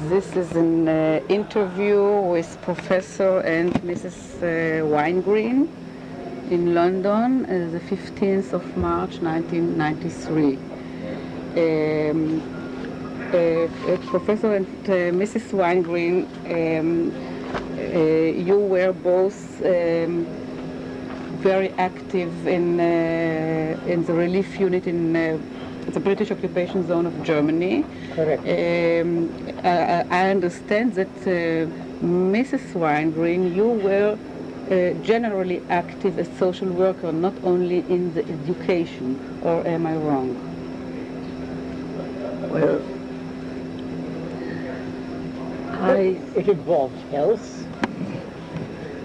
This is an interview with Professor and Mrs. Weingreen in London, the 15th of March 1993. Professor and Mrs. Weingreen, you were both very active in the relief unit in the British occupation zone of Germany. Correct. I understand that Mrs. Weingreen, you were generally active as social worker, not only in the education, or am I wrong? Well, it involves health,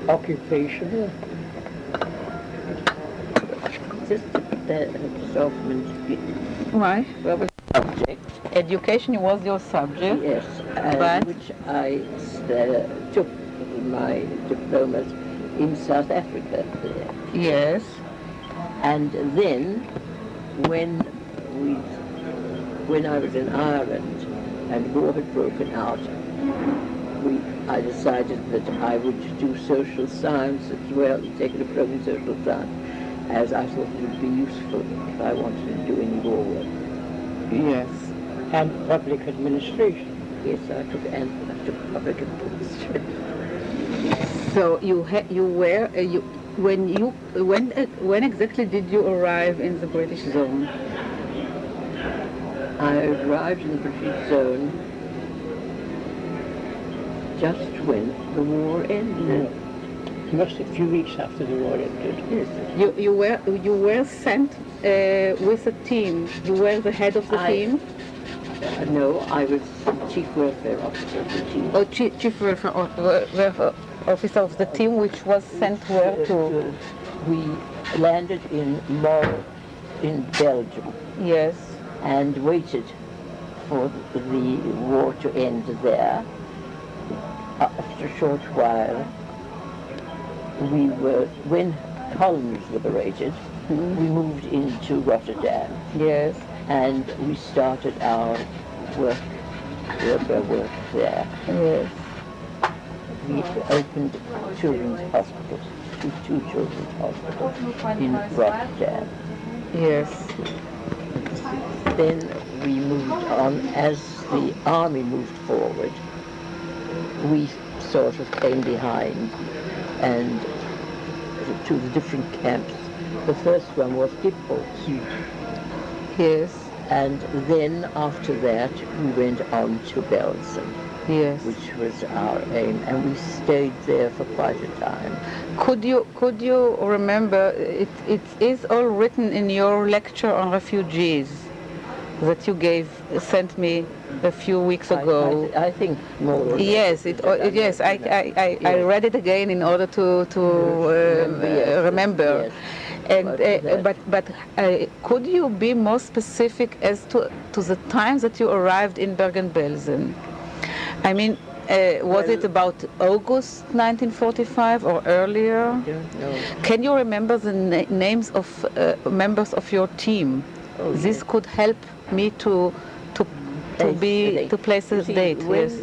occupation. Just Why? subject. Education was your subject. Yes, But- which I took my diplomas in South Africa there. Yes. And then when I was in Ireland and war had broken out, I decided that I would do social science as well, take a diploma in social science, as I thought it would be useful if I wanted to do any war work. Yes. And public administration. Yes, I took public administration. So when exactly did you arrive in the British zone? I arrived in the British zone just when the war ended. Just a few weeks after the war ended. Yes. You were sent with a team. You were the head of the team. No, I was chief welfare officer of the team. Or chief welfare officer of the team, which was sent where to? We landed in Morel in Belgium Yes. and waited for the war to end there. After a short while, when Holland was liberated, we moved into Rotterdam. Yes. And we started our work there. Yes. We opened children's hospitals, two children's hospitals in Rotterdam. Yes. Then we moved on. As the army moved forward, we sort of came behind and to the different camps. The first one was Gipholz. Yes. And then after that, we went on to Belgium, Yes. which was our aim, and we stayed there for quite a time. Could you remember? It is all written in your lecture on refugees that you sent me a few weeks ago. I think more or less. Yes, yes. I read it again in order to remember. Yes. And but could you be more specific as to the time that you arrived in Bergen-Belsen? I mean, was it about August 1945 or earlier? I don't know. Can you remember the names of members of your team? Oh, This yes. could help me to place a date. When Yes.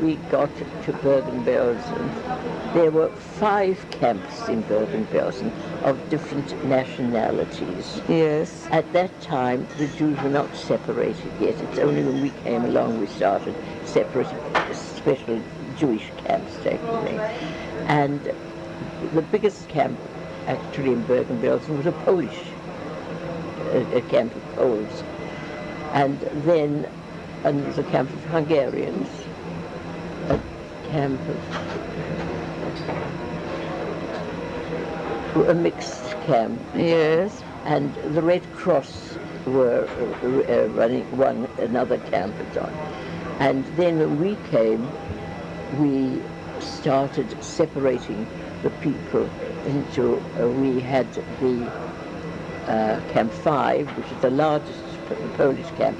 we got to Bergen-Belsen, there were 5 camps in Bergen-Belsen of different nationalities. Yes. At that time, the Jews were not separated yet. It's only when we came along we started separating special Jewish camps, technically. And the biggest camp, actually, in Bergen-Belsen was a Polish a camp of Poles. And then there was a camp of Hungarians, a camp of a mixed camp. Yes. And the Red Cross were running another camp and so on. And then when we came, we started separating the people into, we had the Camp 5, which is the largest Polish camp.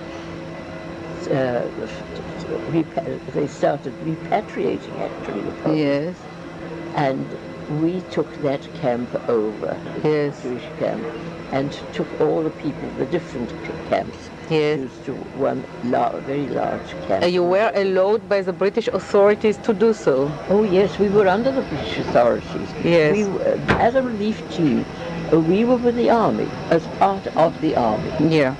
They started repatriating, actually, the Poles. Yes. And we took that camp over, Yes. the Jewish camp, and took all the people, the different camps, Yes. used to one very large camp. You were allowed by the British authorities to do so. Oh yes, we were under the British authorities. Yes. We were, as a relief team, we were with the army, as part of the army, Yeah.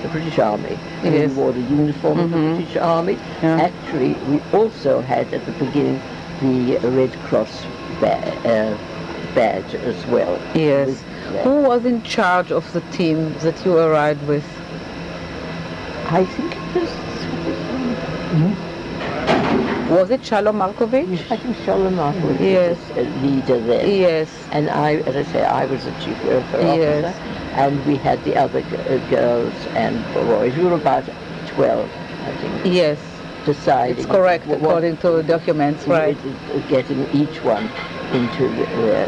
the British Army. And Yes. we wore the uniform of the British Army. Yeah. Actually, we also had at the beginning the Red Cross badge as well. Yes. With that. Who was in charge of the team that you arrived with? I think it was. Was it Shalom Markovich? I think Solomon was Yes. the leader there. Yes. And I, as I say, I was the chief welfare Yes. officer, and we had the other girls and boys. We were about 12, I think, Yes. deciding. It's correct what- according to documents, right? Getting each one into their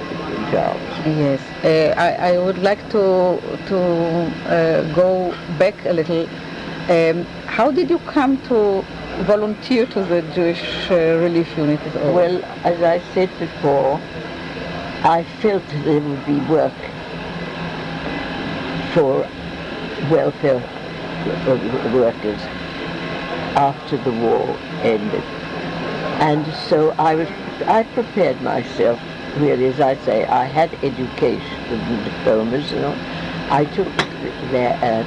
jobs. Yes. I would like to go back a little. How did you come to volunteer to the Jewish Relief Unit at all? Well, as I said before, I felt there would be work for welfare workers after the war ended. And so I prepared myself, really, as I say. I had education, the diplomas, you know. I took their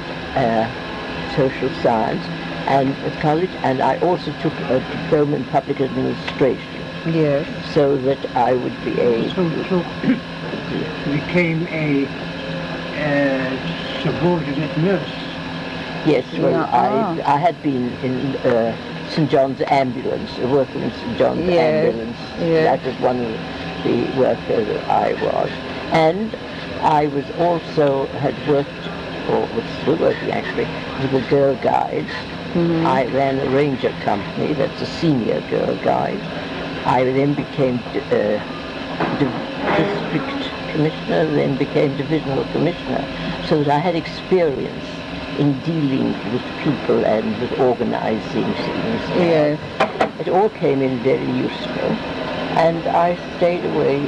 social science and at college, and I also took a diploma in public administration, Yes. so that I would be able So became a subordinate nurse. Yes, well, Yeah, I had been in St. John's ambulance, working in St. John's Yes, ambulance. yes. That was one of the workers that I was. And I was also, had worked, or was still working actually, with the Girl Guides. I ran a ranger company, that's a senior Girl Guide. I then became district commissioner, then became divisional commissioner, so that I had experience in dealing with people and with organizing things. Yes. It all came in very useful, and I stayed away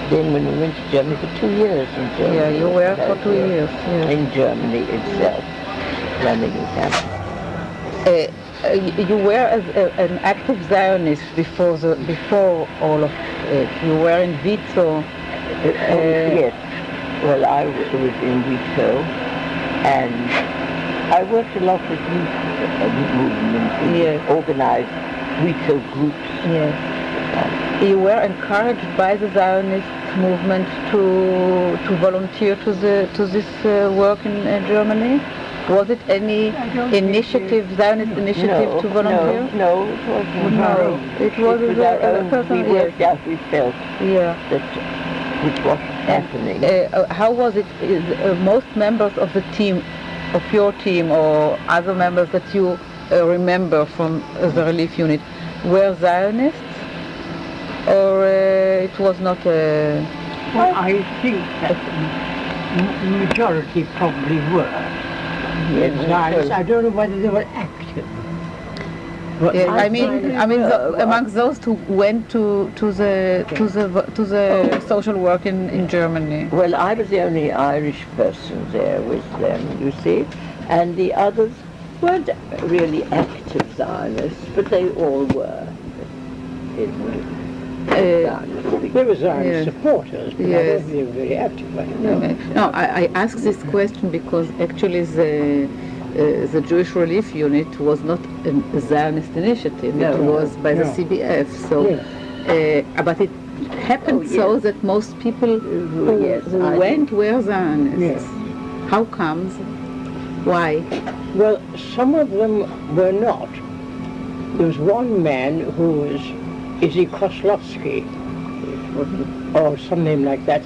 then when we went to Germany for 2 years in Germany. Yeah, you were for 2 years. Yes. In Germany itself, running the camp. You were an active Zionist before all of it. You were in Vizo. Yes. Well, I was in Vico, and I worked a lot with youth movements, Yes. organized Vico groups. Yes. You were encouraged by the Zionist movement to volunteer to this work in Germany. Was it any initiative, Zionist initiative to volunteer? No, it wasn't. No, it was our a own. person. We worked out, we felt Yeah. that it was happening. How was it? Most members of the team, of your team, or other members that you remember from the relief unit, were Zionists, or it was not a? Well, I think that the majority probably were. Zionists. I don't know whether they were active. But Yeah, I mean, among those who went to the social work in Germany. Well, I was the only Irish person there with them, you see, and the others weren't really active Zionists, but they all were. they were Zionist Yes. supporters, but I Yes. don't think they were very active. No, I ask this question because actually the Jewish Relief Unit was not a Zionist initiative. No, it was by the no. CBF. So, but it happened so that most people who went were Zionists. Yes. How comes? Why? Well, some of them were not. There was one man who was Lavsky, or some name like that.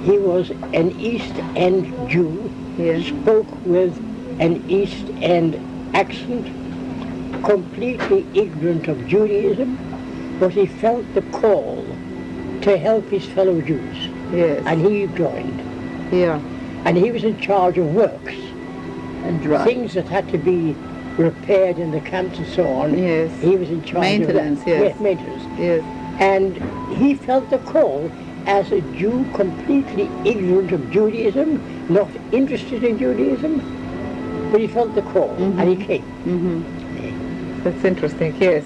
He was an East End Jew, Yeah. spoke with an East End accent, completely ignorant of Judaism, but he felt the call to help his fellow Jews, Yes. and he joined. Yeah. And he was in charge of works, And right. things that had to be repaired in the camps and so on. Yes. He was in charge Maintenance, of that. yes. Maintenance. Yes. And he felt the call as a Jew completely ignorant of Judaism, not interested in Judaism, But he felt the call, and he came. That's interesting, yes.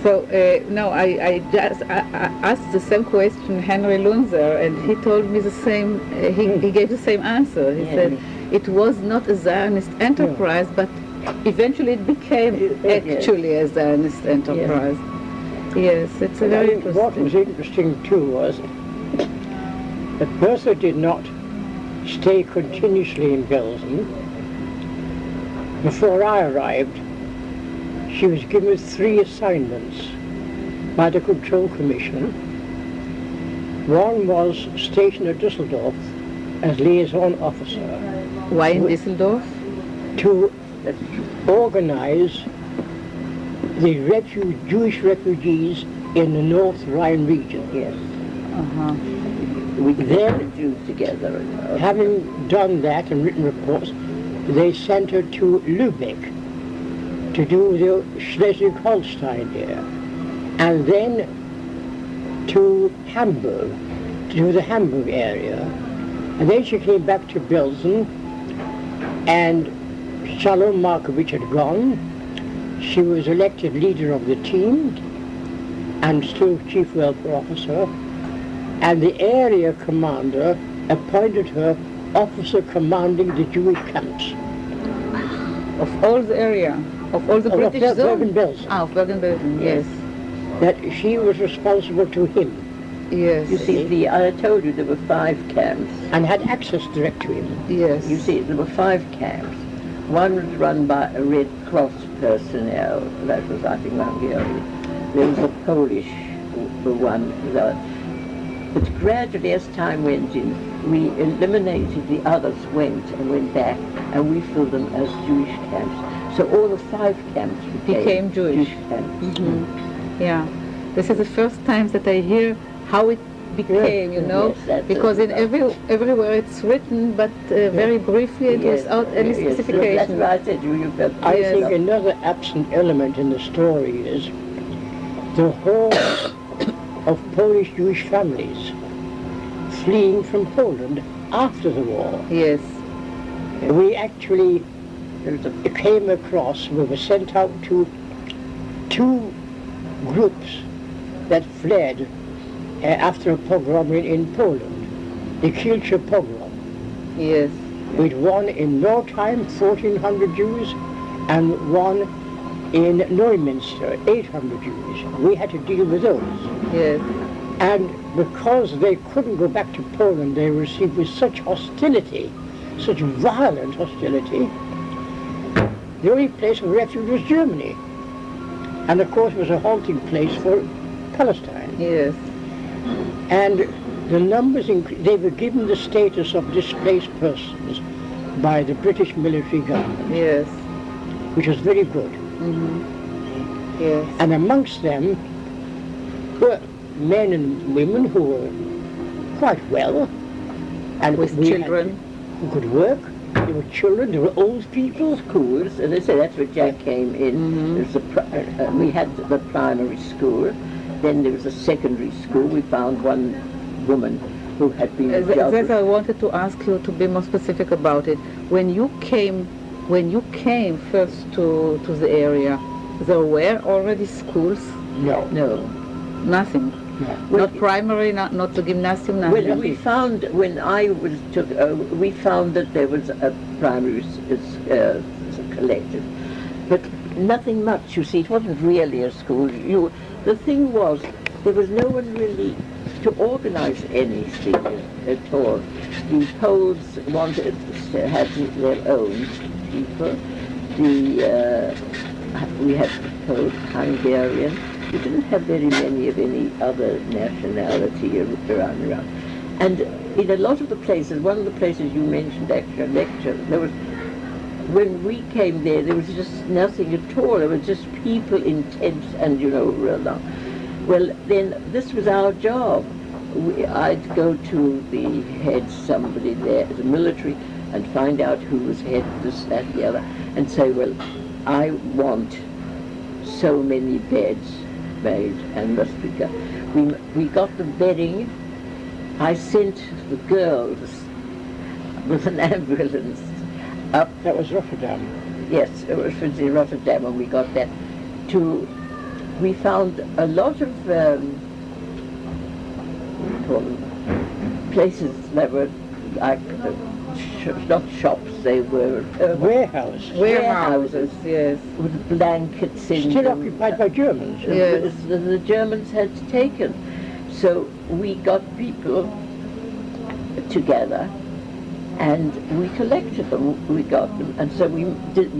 So no, I just I asked the same question Henry Lunzer, and he told me the same. He gave the same answer. He said it was not a Zionist enterprise, but eventually it became actually a Zionist enterprise. Yes, it's a very interesting. What was interesting too was that Bertha did not stay continuously in Belgium. Before I arrived, she was given 3 assignments by the Control Commission. One was stationed at Düsseldorf as liaison officer. Why in Düsseldorf? To organize the Jewish refugees in the North Rhine region. Yes. We then the Jews together. Having done that and written reports, they sent her to Lübeck to do the Schleswig-Holstein there, and then to Hamburg, to do the Hamburg area. And then she came back to Belgium, and Shalom Markovich had gone. She was elected leader of the team and still chief welfare officer, and the area commander appointed her officer commanding the Jewish camps. Of all the area, of all the British zones? Bergen-Belsen. Of Bergen-Belsen, yes. That she was responsible to him. Yes. You see, I told you there were 5 camps. And had access direct to him. Yes. You see, there were 5 camps. One was run by a Red Cross personnel, that was, I think, Hungary. There was a Polish one. But gradually, as time went in, we eliminated the others, went back, and we filled them as Jewish camps. So all the 5 camps became Jewish camps. Yeah. This is the first time that I hear how it became, you know, because in everywhere it's written, but very briefly and without any specification. That's right. I think another absent element in the story is the hordes of Polish Jewish families fleeing from Poland after the war. Yes. We actually came across, we were sent out to 2 groups that fled after a pogrom in Poland, the Kielce pogrom. Yes. With one in Northeim, 1,400 Jews, and one in Neumünster, 800 Jews. We had to deal with those. Yes. And because they couldn't go back to Poland, they were received with such hostility, such violent hostility. The only place of refuge was Germany. And of course it was a halting place for Palestine. Yes. And the numbers, they were given the status of displaced persons by the British military government. Yes. Which was very good. Yes. And amongst them were men and women who were quite well. And with children. Who could work. There were children, there were old people. Schools, and they say that's where Jack came in. We had the primary school, then there was a secondary school. We found one woman who had been that I wanted to ask you to be more specific about it. When you came first to the area, there were already schools? No. Nothing. No. Not primary, not the gymnasium, nothing. Well, we found, when I was we found that there was a primary collective, but nothing much, you see. It wasn't really a school. The thing was, there was no one really to organize anything at all. The Poles wanted to have their own people. We had Poles, Hungarian. We didn't have very many of any other nationality around. And in a lot of the places, one of the places you mentioned, actually, a lecture, there was, when we came there was just nothing at all. There were just people in tents and, real long. Well, then this was our job. I'd go to the head, somebody there, the military, and find out who was head, this, that, the other, and say, well, I want so many beds made, and must be done. We got the bedding. I sent the girls with an ambulance up. That was Rotterdam. Yes, it was from the Rotterdam when we got there. We found a lot of what do you call them? Places that were like not shops, they were Warehouses, yes. with blankets in Still them. occupied by Germans. Yes. The Germans had taken. So we got people together and we collected them, we got them, and so we did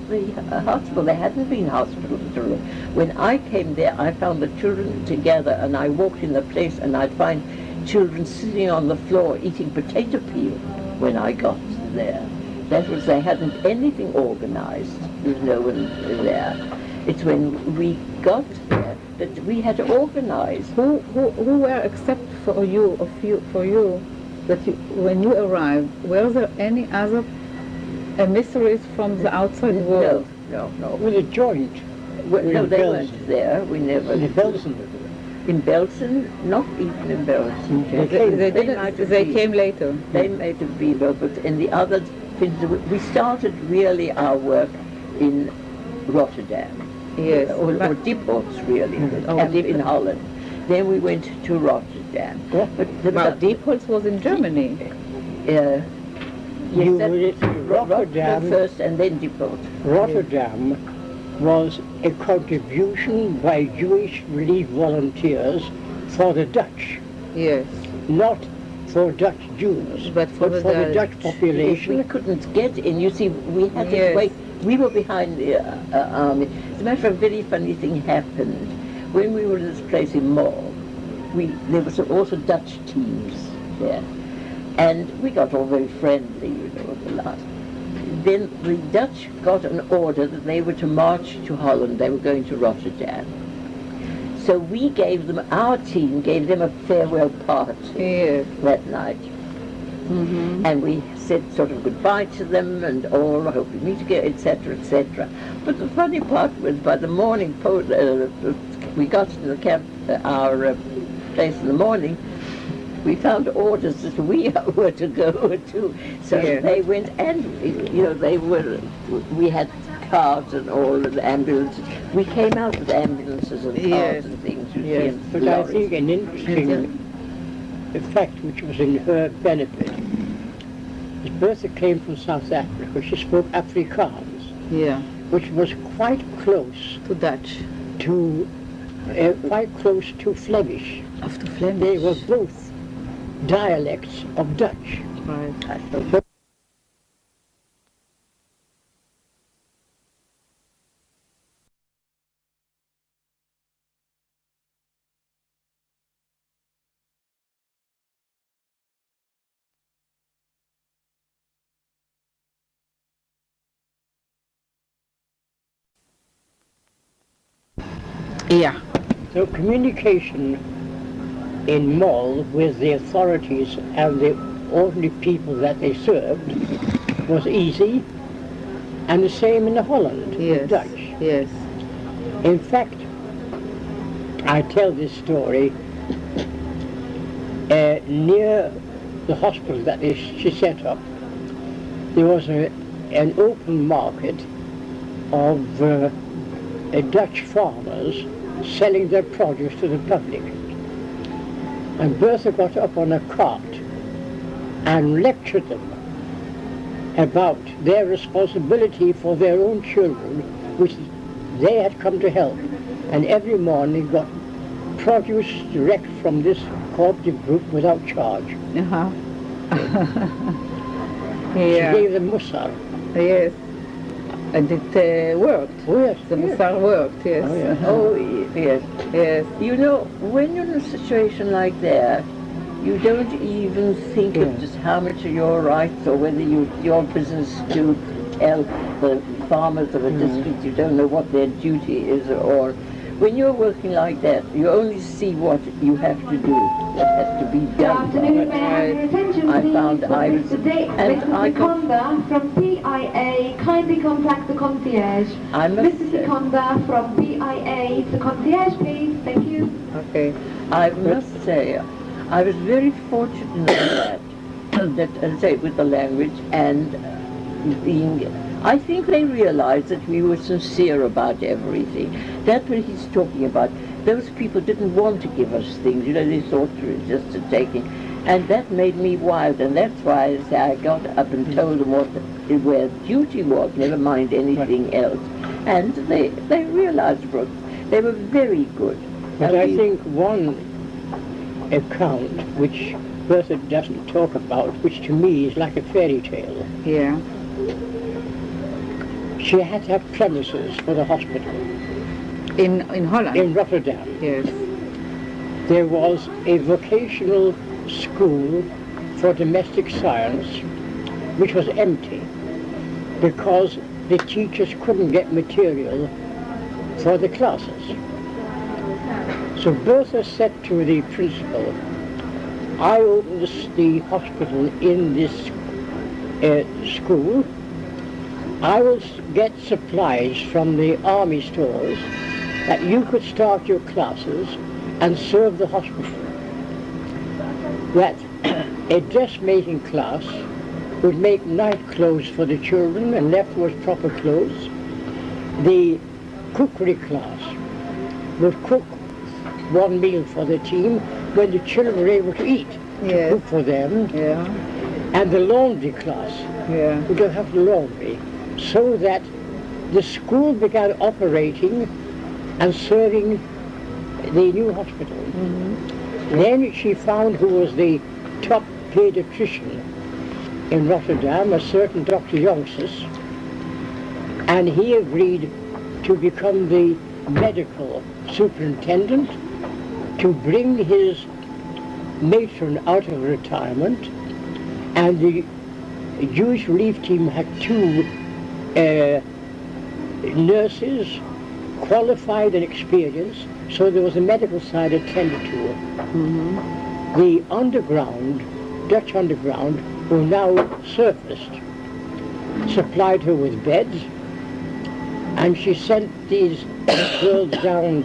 the hospital. There hadn't been hospitals at all. When I came there, I found the children together, and I walked in the place and I'd find children sitting on the floor eating potato peel when I got there. That was, they hadn't anything organized. There was no one there. It's when we got there that we had to organize. Who were, except for you, that when you arrived, were there any other emissaries from the outside world? No. With a joint. No, they weren't there. We never. In Belgium. In Belgium, not even in Belgium. They came later. They might have been, but in the other things, we started really our work in Rotterdam. Yes. Or depots, really, in Holland. Then we went to Rotterdam. Yeah. But depots was in Germany. Yes, You were at Rotterdam first and then depot. Rotterdam was a contribution by Jewish relief volunteers for the Dutch, Yes. not for Dutch Jews, But for the Dutch We population. couldn't get in. You see, we had to Yes. wait. We were behind the army. As a matter of fact, a very funny thing happened. When we were in this place in Mall, there was also Dutch teams there. And we got all very friendly, a lot. Then the Dutch got an order that they were to march to Holland. They were going to Rotterdam. So we gave them, our team gave them a farewell party that night. Mm-hmm. And we said sort of goodbye to them and all, I hope we meet again, etc., etc. But the funny part was by the morning, we got to the camp, our place in the morning, we found orders that we were to go to. So they went and, we had cars and all, and ambulances. We came out with ambulances and cars and things. And But I think an interesting fact which was in her benefit is Bertha came from South Africa. She spoke Afrikaans, which was quite close to Dutch. Quite close to Flemish. After Flemish. They were both dialects of Dutch. Right. Yeah. So communication in Mall with the authorities and the ordinary people that they served was easy, and the same in Holland with Dutch. Yes. In fact, I tell this story near the hospital that she set up. There was an open market of Dutch farmers selling their produce to the public. And Bertha got up on a cart and lectured them about their responsibility for their own children, which they had come to help. And every morning got produce direct from this cooperative group without charge. She gave them mussar. Yes. And it worked. Oh, yes. The mussar worked, yes. Oh, yeah. Oh, yes. Yes. You know, when you're in a situation like that, you don't even think of just how much are your rights or whether your business to tell the farmers of a district you don't know what their duty is, or when you're working like that, you only see what you have to do, what has to be done. Good afternoon, may I have your attention, I please? found I was, Mrs. Seconda from PIA, kindly contact the concierge. I must Mrs. say, Seconda from PIA, the concierge, please. Thank you. Okay. I must say, I was very fortunate in that, as I say, with the language, and being, I think they realized that we were sincere about everything. That's what he's talking about. Those people didn't want to give us things, you know, they thought we were just a taking. And that made me wild, and that's why I say I got up and told them where duty was, never mind anything else. And they realized, Brooke, they were very good. But I think one account which Bertha doesn't talk about, which to me is like a fairy tale. Yeah. She had to have premises for the hospital. In Holland? In Rotterdam. Yes. There was a vocational school for domestic science which was empty because the teachers couldn't get material for the classes. So Bertha said to the principal, I opened the hospital in this school. I will get supplies from the army stores that you could start your classes and serve the hospital. That a dressmaking class would make night clothes for the children and left was proper clothes. The cookery class would cook one meal for the team when the children were able to eat, to cook for them. Yeah. And the laundry class would have laundry, so that the school began operating and serving the new hospital. Mm-hmm. Then she found who was the top pediatrician in Rotterdam, a certain Dr. Jongsens, and he agreed to become the medical superintendent, to bring his matron out of retirement, and the Jewish relief team had two nurses, qualified and experienced, so there was a medical side attended to her. Mm-hmm. The underground, Dutch underground, who now surfaced, supplied her with beds, and she sent these girls down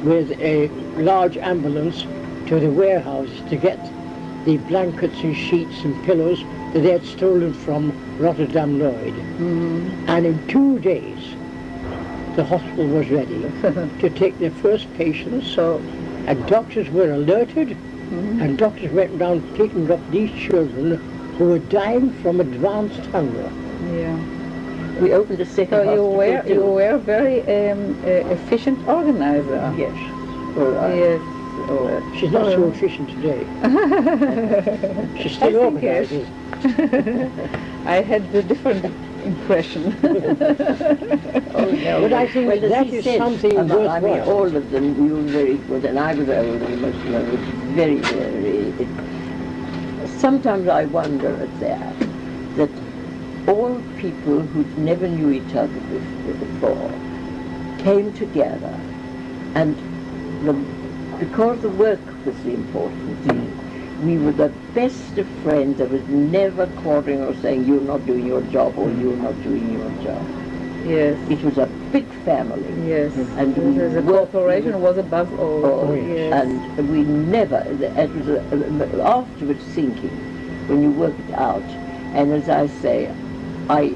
with a large ambulance to the warehouses to get the blankets and sheets and pillows that they had stolen from Rotterdam Lloyd. Mm-hmm. And in 2 days, the hospital was ready to take their first patients. So, and doctors were alerted, and doctors went around picking up these children who were dying from advanced hunger. Yeah. We opened a second hospital. You were a very efficient organizer. Yes. Yes. She's not so efficient today. She's still organizing. I had a different impression. But I think that is something worthwhile. I mean, all of them, you were very good, and I was older, most of them, very, very... Sometimes I wonder at that all people who never knew each other before came together, and because the work was the important thing, we were the best of friends. There was never quarreling or saying you're not doing your job or you're not doing your job. Yes. It was a big family. Yes. And the cooperation was above all. Yes. And we never, it was afterwards thinking, when you work it out, and as I say, I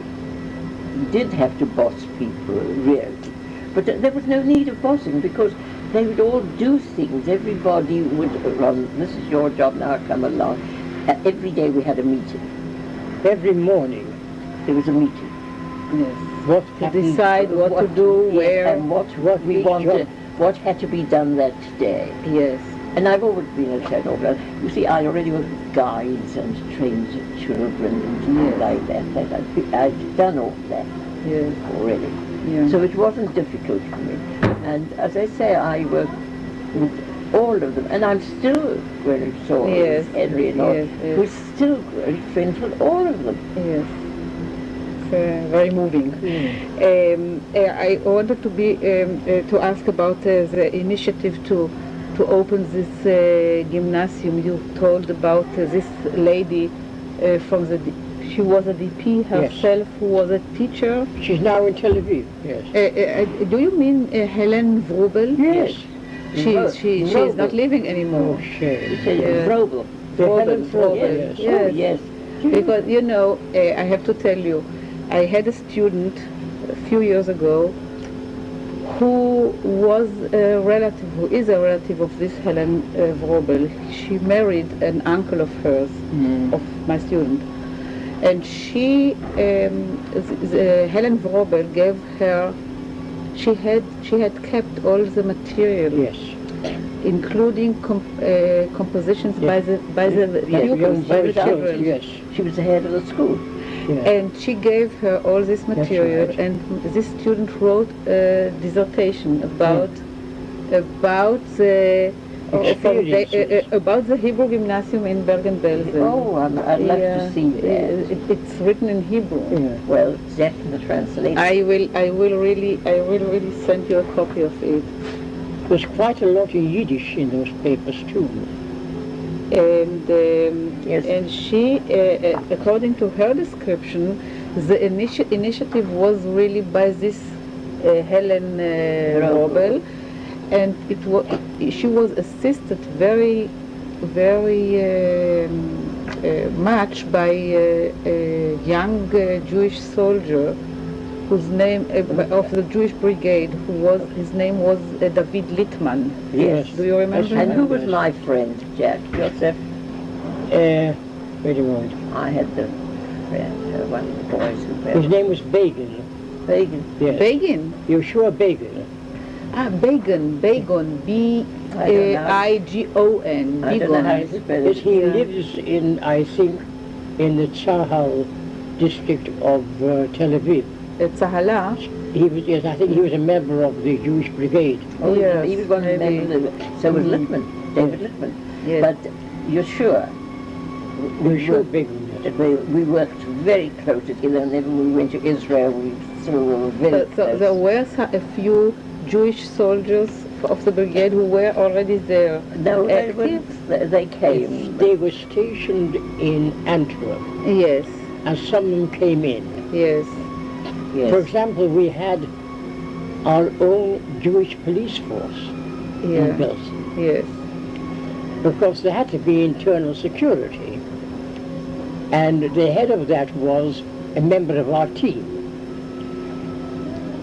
did have to boss people, really. But there was no need of bossing because they would all do things. Everybody would run, this is your job, now come along. Every day we had a meeting. Every morning there was a meeting. Yes. What to decide what to do, where, and what we wanted, what had to be done that day. Yes. And I've always been a shadow organizer. You see, I already worked with guides and trained children and things like that. I've done all that already. Yeah. So it wasn't difficult for me. And as I say, I worked with all of them. And I'm still very sore with Henry and all. We're still very friends with all of them. Yes. Very moving. I wanted to ask about the initiative to open this gymnasium. You told about this lady from she was a DP herself, who was a teacher. She's now in Tel Aviv. Yes. Do you mean Helen Vrubel? Yes. She is not living anymore. Oh, shame. Vrubel. Helen Vrubel. Yes. Because I have to tell you, I had a student a few years ago who was a relative, who is a relative of this Helen Vrobel. She married an uncle of hers, of my student. And she, Helen Vrobel gave her, she had kept all the material, Yes. including compositions by the pupils, by the children. Yes. She was the head of the school. Yeah. And she gave her all this material, right. and this student wrote a dissertation about the about the Hebrew gymnasium in Bergen-Belsen. Oh, I'd love to see that. It's written in Hebrew. Yeah. Well, that's in the translation. I will really send you a copy of it. There's quite a lot in Yiddish in those papers too. And Yes. and she, according to her description, the initiative was really by this Helen Vrobel, and she was assisted very much by a young Jewish soldier whose name of the Jewish brigade, his name was David Littman. Yes. Do you remember? And who him? was my friend, Jack? Joseph? Wait a moment. I had the friend, one of the boys who His name was Begin. Vegan. Yes. Begin. Yeshua Begin. Bagon, B-A-I-G-O-N. I don't know how to spell Yes, it. he Yeah. lives in, I think, in the Tzahal district of Tel Aviv. Tzahala. He was, yes, I think he was a member of the Jewish brigade. Oh, Yes, he was one of the maybe. members of it. So was Littman, David Littman. Yes. But you're sure? Yeshua Begin. Yes. We worked very close together. Whenever we went to Israel, we were very So close. there were a few Jewish soldiers of the brigade who were already there. No, active? they came. They were stationed in Antwerp, Yes, and some of them came in. yes. For Yes. example, we had our own Jewish police force in Yeah. Belsen, Yes. because there had to be internal security. And the head of that was a member of our team.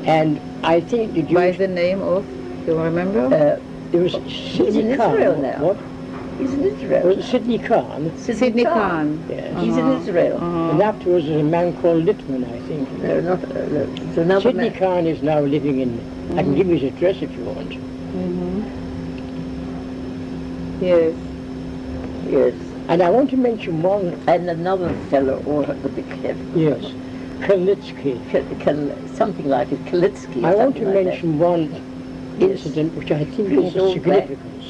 And I think the By Jewish... the name of, you remember? There was He's in Sidney Khan. Israel now. What? He's in It Israel. was Sidney Khan. Sidney Khan. Yes. He's in Israel. And afterwards there was a man called Littman, I think. No, not it's another Sidney man. Khan is now living in... I can give you his address if you want. Yes. Yes. And I want to mention one... And another fellow, or the big head. Yes. Kalitsky. Something like it, Kalitsky. I want to something like mention one incident which I think He's is all of significance.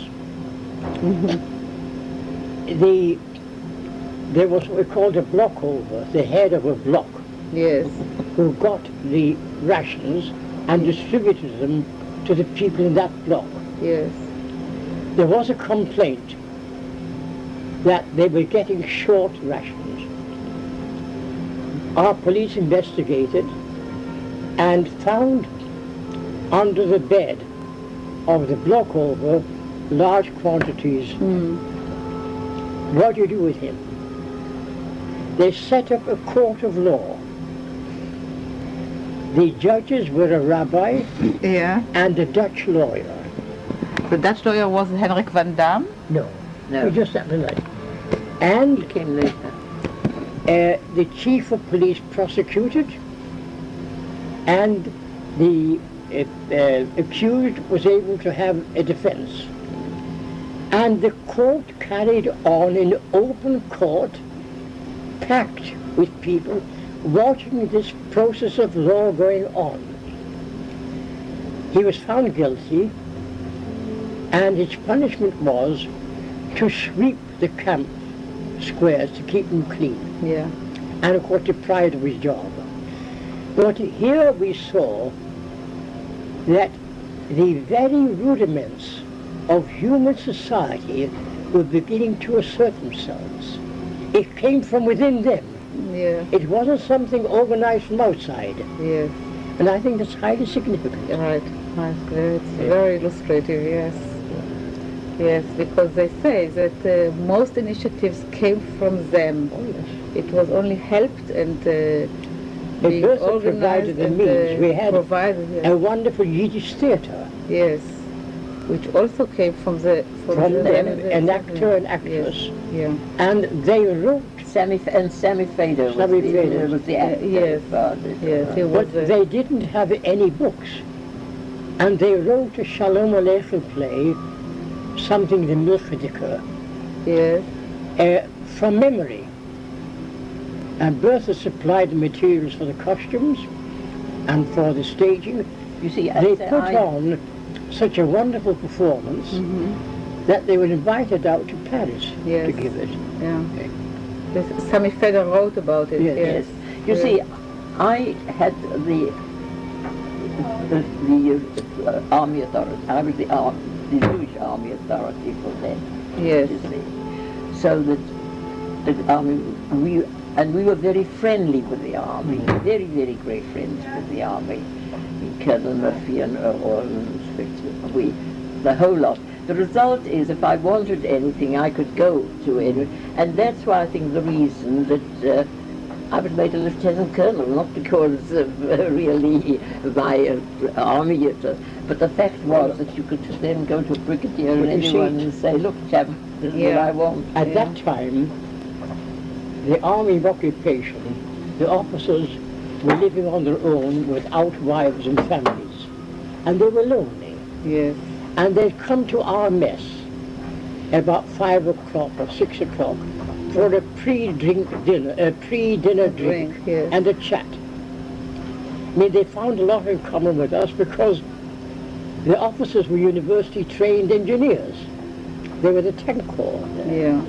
There was what we called a block over, the head of a block, Yes. who got the rations and distributed them to the people in that block. Yes. There was a complaint that they were getting short rations. Our police investigated and found under the bed of the block over large quantities. What do you do with him? They set up a court of law. The judges were a rabbi Yeah. and a Dutch lawyer. The Dutch lawyer was Henrik van Dam. No, No. just that like. And He came later. the chief of police prosecuted, and the accused was able to have a defense. And the court carried on in open court, packed with people, watching this process of law going on. He was found guilty, and his punishment was to sweep the camp squares to keep them clean, Yeah. and of course deprived of his job. But here we saw that the very rudiments of human society were beginning to assert themselves. It came from within them. Yeah. It wasn't something organized from outside. Yes. And I think that's highly significant. Right. It's very illustrative. Yes. Yes, because they say that most initiatives came from them. Oh, yes. It was only helped and being Bertha organized provided the and means. We had provided, yes. a wonderful Yiddish theatre Yes, which also came from the from them, an the- actor and actress, Yes. Yeah. and they wrote, Sammy Fader Sammy Fader. was the actor. Yes. father. Yes, he was but they didn't have any books. And they wrote a Shalom Aleichem play, something the Milchediker, yes. from memory. And Bertha supplied the materials for the costumes and for the staging. You see, They put on such a wonderful performance that they were invited out to Paris Yes. to give it. Yeah. Yes, Sammy Feder wrote about it. Yes. Yes. Yes. You Yeah. see, I had the army authority. I was the Jewish army authority for them. Yes. You see, so that the army we were very friendly with the army, very great friends with the army. Colonel Murphy and we, the whole lot. The result is, if I wanted anything, I could go to it, and that's why I think the reason that I was made a lieutenant colonel, not because of really my army, but the fact was that you could then go to a brigadier and But you see- anyone and say, look, chap, this is what Yeah. I want. At Yeah. that time, the army of occupation, the officers were living on their own without wives and families, and they were lonely. Yes. And they'd come to our mess about 5 o'clock or 6 o'clock for a pre-dinner drink, Yes. and a chat. I mean, they found a lot in common with us because the officers were university-trained engineers. They were the tank corps. Yeah.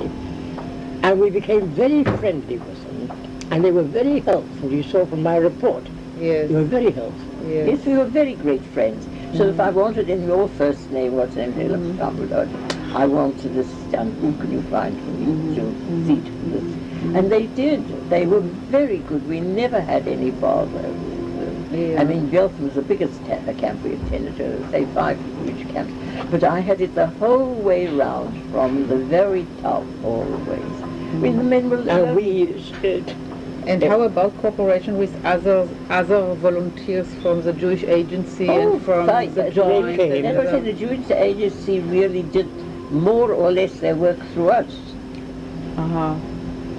And we became very friendly with them, and they were very helpful. You saw from my report, Yes. they were very helpful. Yes. Yes, we were very great friends. So if I wanted in your first name, what's name? I wanted this done. Who can you find for me to see to this? And they did. They were very good. We never had any bother with them. Yeah. I mean, Belfast was the biggest camp we attended to, say 5 Jewish camps. But I had it the whole way round, from the very top always. I mean, the men were And we And how about cooperation with other volunteers from the Jewish agency and from fine. the joint? came. That was the Jewish agency really did more or less their work through us. Uh-huh.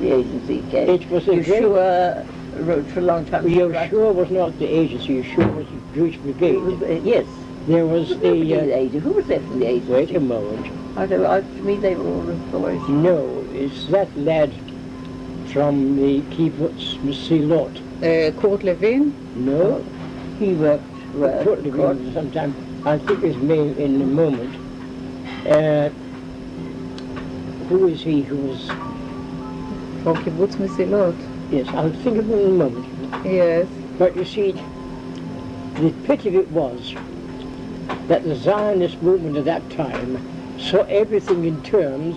The agency came. It was a Yeshua wrote for a long time. Yeshua was not the agency, Yeshua was the Jewish Brigade. Yes. There was Who was the the, agency? Who was there from the agency? wait a moment, I don't know. To me, they were all employees. no, it's that lad from the kibbutz Mesilot. Kurt Levin? No, He worked. Kurt sometime, I'll think his name in a moment. Who is he who was, From Kibbutz Mesilot. yes, I'll think of him in a moment. Yes. But you see, the pity of it was that the Zionist movement at that time saw everything in terms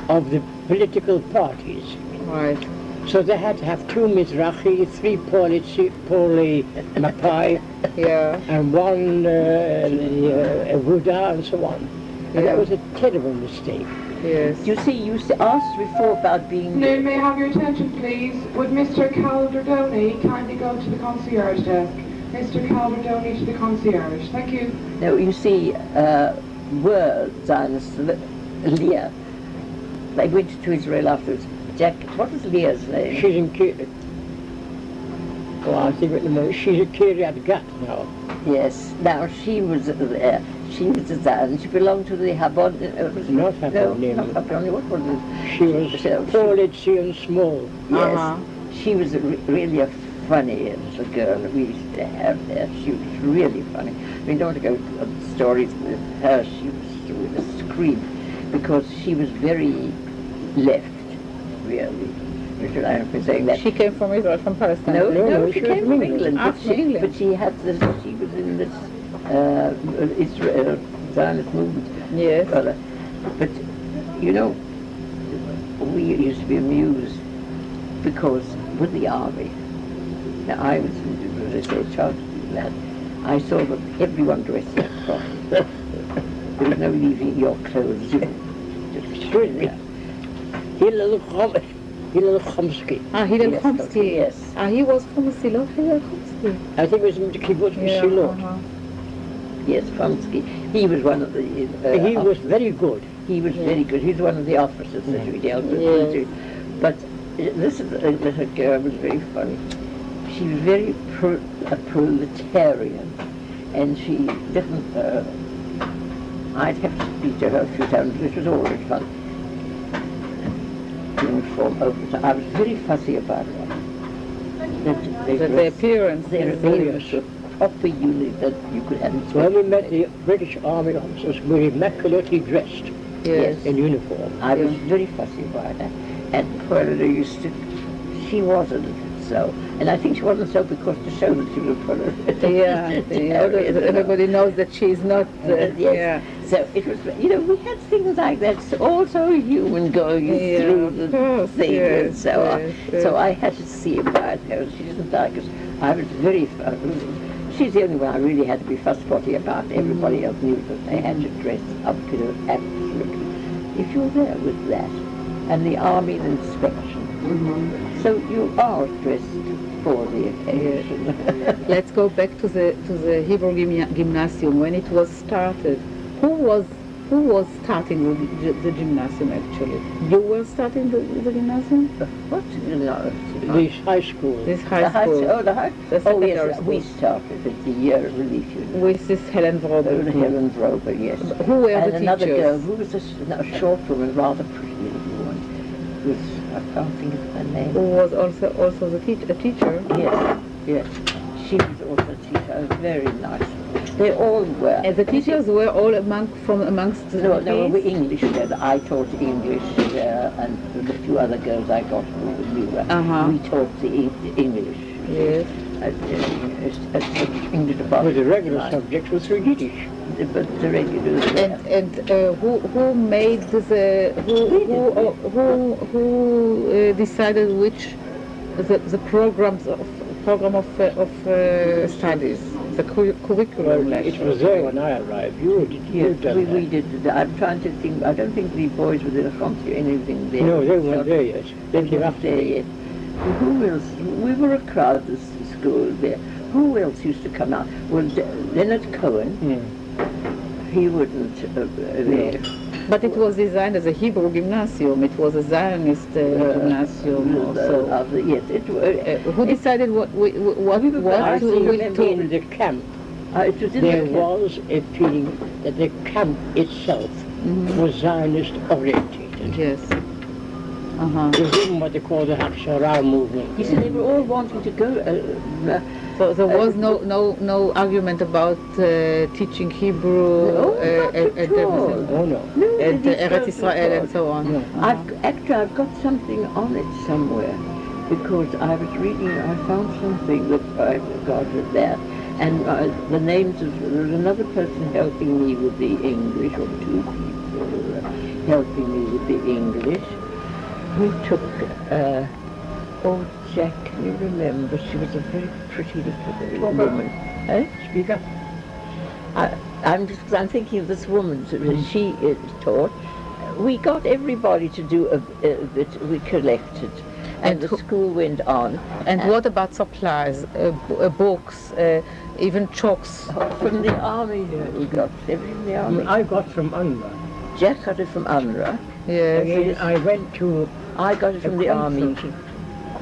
of the political parties. Right. So they had to have 2 Mizrahi, 3 Poli Mapai, Yeah. and 1 Buddha, and so on. And Yeah. that was a terrible mistake. Yes. You see, you asked before about being. No, may I have your attention, please? Would Mr. Calderdoni kindly go to the concierge desk? Mr. Calderdoni to the concierge. Thank you. No, you see, were Zionists, Leah. They went to Israel afterwards. Jack, what was Leah's name? She's in I'll think of it in a moment. She's at Kiryat Gat now. Yes. Now she was there. She was a Zionist. She belonged to the Habon. Not Habon, not Habon. What was it? She was Policy and small. Yes. Uh-huh. She was really a funny little girl we used to have there. She was really funny. I mean, don't want to go to stories with her. She was with a scream because she was very left, really. Richard, I don't know saying that. She came from Israel, from Palestine. No, she she was came from from England. England. Ah, But from England. but she had this. She was in this Israel Zionist movement. Yes. But you know, we used to be amused because with the army. Now I was, as I say, a child lad. I saw that everyone dressed like properly. There was no leaving your clothes. You just there. Here, little comment. Hillel Chomsky. Hillel Chomsky. Yes. He was from Silot, Hillel Chomsky. I think it was in the kibbutz of Silot. Yes, Chomsky. He was one of the... He was very good. He was very good. He's one of the officers that we dealt with. Yes. But this is a little girl was very funny. She was very a proletarian, and she didn't... I'd have to speak to her a few times, which was always fun. Uniform over time. I was very fussy about her. The appearance. Their appearance was proper unit that you could have in When we met the British Army officers, we were immaculately dressed Yes. in uniform. I was very fussy about her. And Bertha used to, she was a little so. And I think she wasn't so because to show that she was a proletarian. Everybody knows that she is not. Yes. So it was, we had things like that, also human going through the thing and so on. So I had to see about her. She didn't like us. I was very, she's the only one I really had to be fuss-potty about. Everybody else knew that they had to dress up to the absolutely. If you're there with that, and the army inspection, so you are dressed for the occasion. Let's go back to the Hebrew gymnasium when it was started. Who was starting the gymnasium actually? You were starting the gymnasium? What? This high school. This high school. The high The school. Oh, secondary yes, school. we started at the year of relief unit. With this Helen Vrober. Helen Vrober, yes. Who were And the another teachers? girl, who was a short woman, rather pretty little woman. I can't think of her name. Who was also a teacher? Yes. She was also a teacher, a very nice. They all were. And the teachers were all amongst the No, we were Greeks? English there. I taught English and the few other girls I got who knew her. We taught the English. Yes. English Well, department. the regular subjects were through Yiddish. But the regulars there. And who made who decided which the program of studies, the curriculum? Well, it was there when I arrived. You did We did. I'm trying to think. I don't think the boys were there from anything there. No, they weren't there yet. They came weren't after there me. yet. Who else? We were a crowd at the school there. Who else used to come out? Well, Leonard Cohen. He wouldn't there. But it was designed as a Hebrew gymnasium. It was a Zionist gymnasium also. Yes, it was. Who decided what I to remember in the camp, It was in there the was a feeling that the camp itself was Zionist orientated. Yes. It was even what they call the Hachshara movement. You see, they were all wanting to go. So there was no argument about teaching Hebrew and everything. Oh no. And Eretz Israel and so on. I've got something on it somewhere because I was reading. I found something that I got it there, and the names of there was another person helping me with the English, or two people helping me with the English. Who took? Oh, Jack, can you remember? She was a very pretty little woman. Speak up. I'm thinking of this woman. She taught. We got everybody to do a bit. We collected, and the school went on. And what about supplies, books, even chalks? From the army, we got everything from the army. I got from UNRWA. Jack got it from UNRWA. Yes. Again, I went to I got it from the army.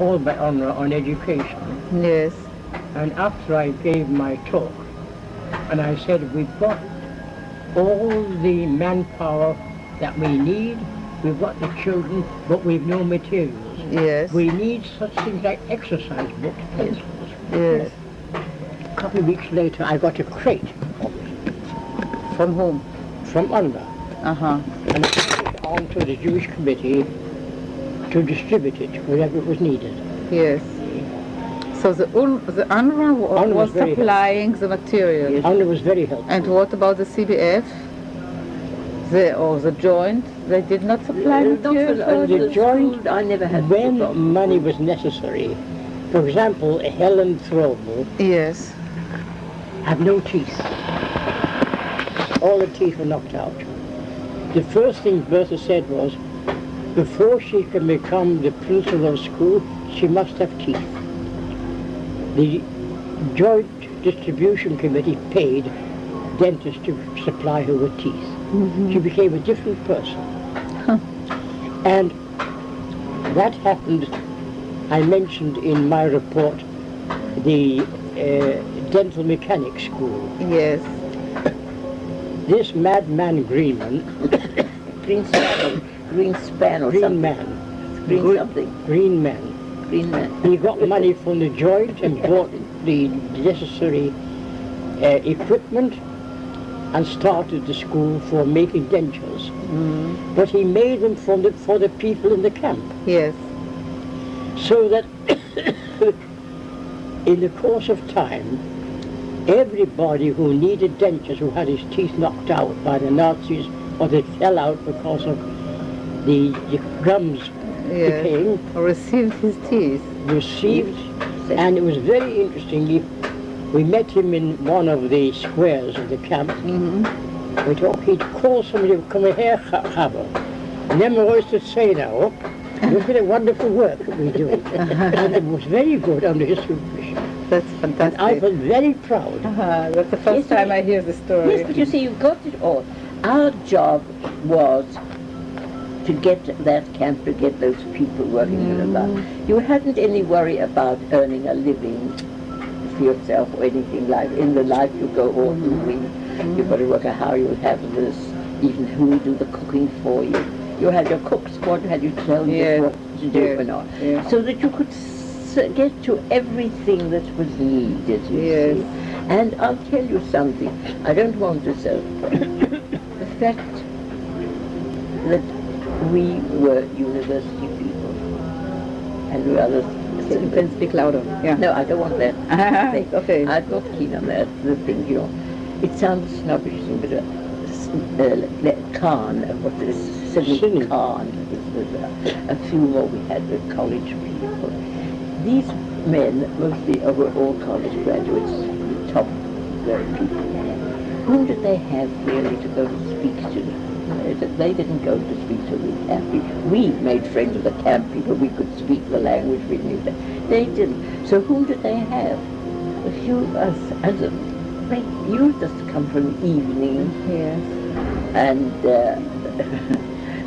called by UNRWA on education. Yes. And after I gave my talk, and I said, we've got all the manpower that we need, we've got the children, but we've no materials. Yes. We need such things like exercise books, pencils. Yes. A couple of weeks later, I got a crate From whom? from UNRWA, and I sent it on to the Jewish committee to distribute it wherever it was needed. Yes. So the UNRWA UNRWA was was very supplying the material. UNRWA was very helpful. And what about the CBF? The joint? They did not supply material? The joint, I never had when money was necessary, for example, Helen Throbel Yes. had no teeth. All the teeth were knocked out. The first thing Bertha said was, before she can become the principal of school, she must have teeth. The Joint Distribution Committee paid dentists to supply her with teeth. She became a different person. And that happened, I mentioned in my report, the dental mechanics school. Yes. This madman Greenman, Greenspan or Green something. man, Green man, man. he got money from the joint and bought the necessary equipment and started the school for making dentures. But he made them for the people in the camp. Yes. So that in the course of time, everybody who needed dentures, who had his teeth knocked out by the Nazis or they fell out because of the gums decaying, Received his teeth. received, and it was very interesting. We met him in one of the squares of the camp. We talked, he'd call somebody, come here, Haber. Never was to say now, look at the wonderful work that we're doing. And it was very good under his supervision. That's fantastic. And I felt very proud. That's the first time I hear the story. Yes, but you see, you got it all. Our job was to get that camp, to get those people working in the life. You hadn't any worry about earning a living for yourself or anything like. In the life you go all the week. You've got to work out how you have this, even who will do the cooking for you. You had your cook squad, had you tell you what to do and all. So that you could get to everything that was needed, you see. And I'll tell you something, I don't want to say, the fact that we were university people and we others. You can speak louder. Yeah. No, I don't want that. Okay. I'm not keen on that. The thing, you know, it sounds snobbish, but Khan, what is Sidney Khan, a few more we had with college people. These men, mostly were all college graduates, top people. Whom did they have really to go to speak to? They didn't go to speak to the camp people. We made friends with the camp people. We could speak the language. We knew that. They didn't. So whom did they have? A few you just come from the evening. Yes. And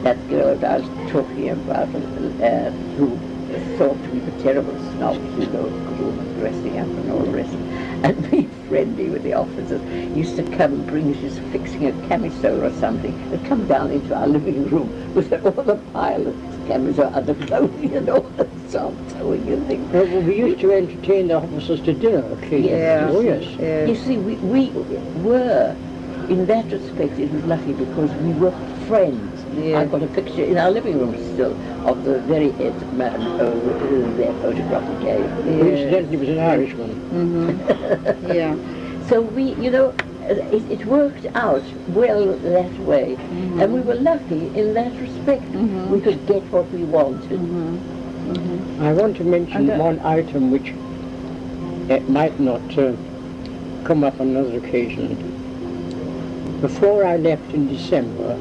that girl I was talking about, who thought we were terrible snobs, you know, dressing up and all the rest, and be friendly with the officers, used to come and bring, she's fixing a camisole or something, and come down into our living room with all the pile of camisole, other clothing and all that sort of sewing and things. Well, we used to entertain the officers to dinner occasionally. Oh, yes. You see, we were, in that respect, it was lucky because we were friends. I've got a picture in our living room still of the very head man their photograph gave. Who incidentally was an Irishman. So we, you know, it worked out well that way. And we were lucky in that respect. We could get what we wanted. I want to mention one item which might not come up on another occasion. Before I left in December,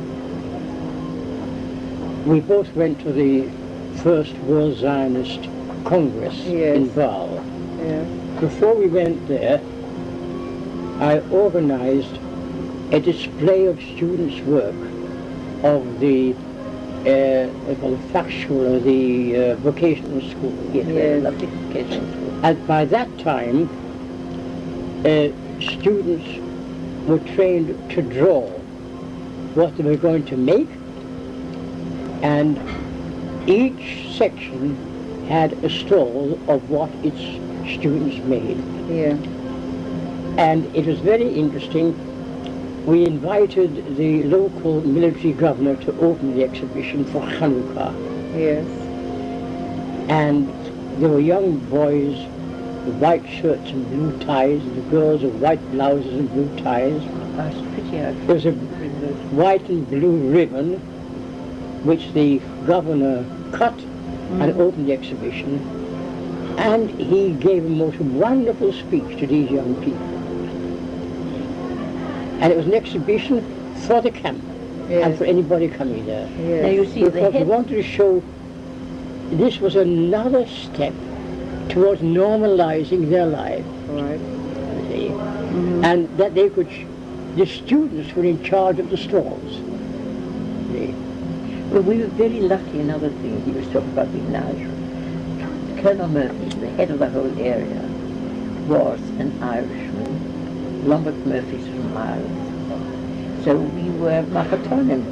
we both went to the first World Zionist Congress in Basel. Before we went there, I organized a display of students' work of the factual or the vocational school. Lovely vocational school. And by that time, students were trained to draw what they were going to make, and each section had a stall of what its students made. And it was very interesting. We invited the local military governor to open the exhibition for Hanukkah. And there were young boys with white shirts and blue ties, and the girls with white blouses and blue ties. That's pretty. There was a white and blue ribbon which the governor cut and opened the exhibition, and he gave a most wonderful speech to these young people. And it was an exhibition for the camp. and for anybody coming there. Now you see, the Because we head, wanted to show this was another step towards normalizing their life, Right. you see, and that they could, the students were in charge of the stalls. See. well, we were very lucky. Another thing he was talking about being Irish. Colonel Murphy, the head of the whole area, was an Irishman. Lombard Murphy's from Ireland. So we were Mahatonim.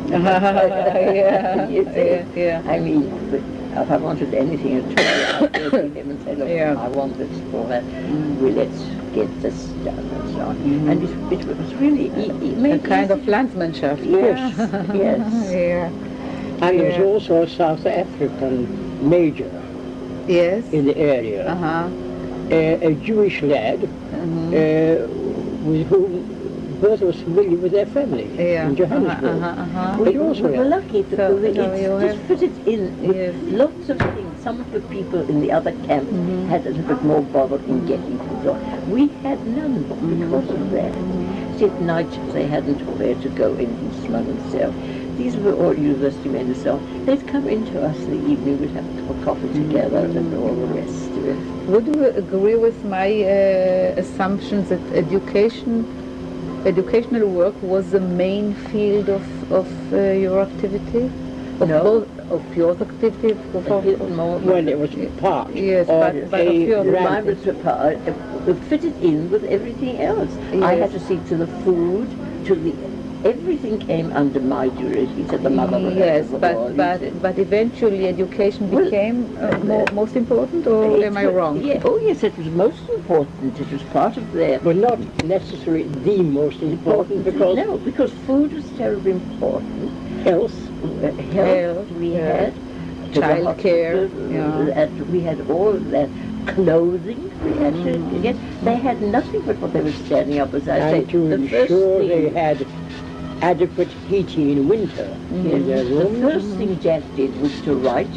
You see? I mean, if I wanted anything at all, I'd go to him and say, look, I want this for that. Well, let's get this done and so on. And it was really A kind of landsmanship. Yes, yes. Yeah. And there was also a South African major Yes. in the area, a Jewish lad with whom Bertha was familiar with their family in Johannesburg. We were lucky to So it you just fitted in with lots of things. Some of the people in the other camp had a little bit more bother in getting things on. We had none because of that. See, at night they hadn't where to go in and smug themselves. These were all university men and so on. They'd come into us in the evening, we'd have a cup of coffee together and all the rest of it. Would you agree with my assumptions that educational work was the main field of your activity? No. Of your activity? When it was part Yes, of but of your Mine was fitted in with everything else. I had to see to the food, to the everything came under my duty, to the mother. Yes, but eventually education became most important, or am I wrong? Yeah, oh yes, it was most important. It was part of their... but not necessarily the most important, because No, because food was terribly important. health, Health we had. Child care, And we had all that. Clothing we had to get. They had nothing but what they were standing up, as I say. and to The first ensure thing, they had adequate heating in winter in their the rooms. first thing Jack did was to write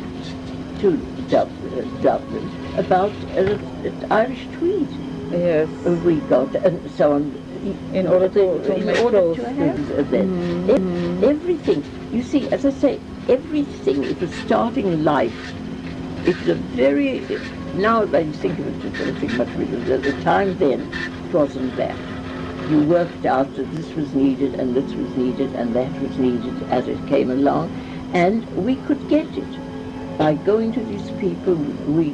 to Dublin about Irish tweed. Yes. We got and so on. In order to make clothes. have that. Everything. You see, as I say, everything. It was starting life. It was a very. Now I think of it, I think much bigger. At the time then, it wasn't that. You worked out that this was needed and this was needed and that was needed as it came along, and we could get it by going to these people. We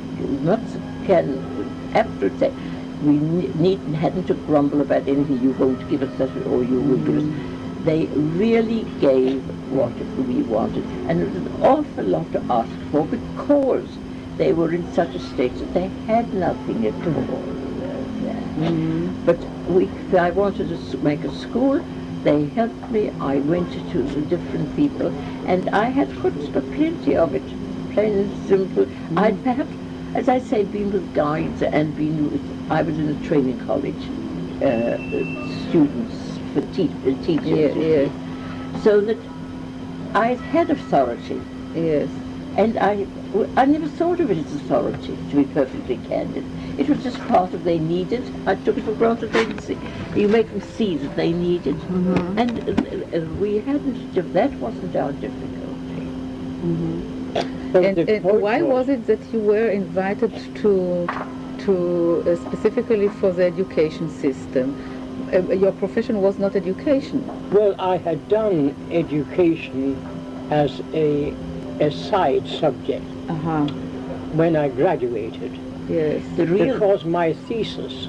hadn't to grumble about anything. You won't give us that, or you will give us. They really gave what we wanted, and it was an awful lot to ask for because they were in such a state that they had nothing at all. But I wanted to make a school. They helped me. I went to the different people, and I had plenty of it, plain and simple. I'd perhaps, as I say, been with guides and I was in a training college, students for teachers. Yes. So that I had authority. Yes. And I never thought of it as authority, to be perfectly candid. It was just part of they needed. I took it for granted they would see. You make them see that they needed. And we hadn't, that wasn't our difficulty. And why was it that you were invited to specifically for the education system? Your profession was not education. Well, I had done education as a side subject when I graduated. Yes. Because my thesis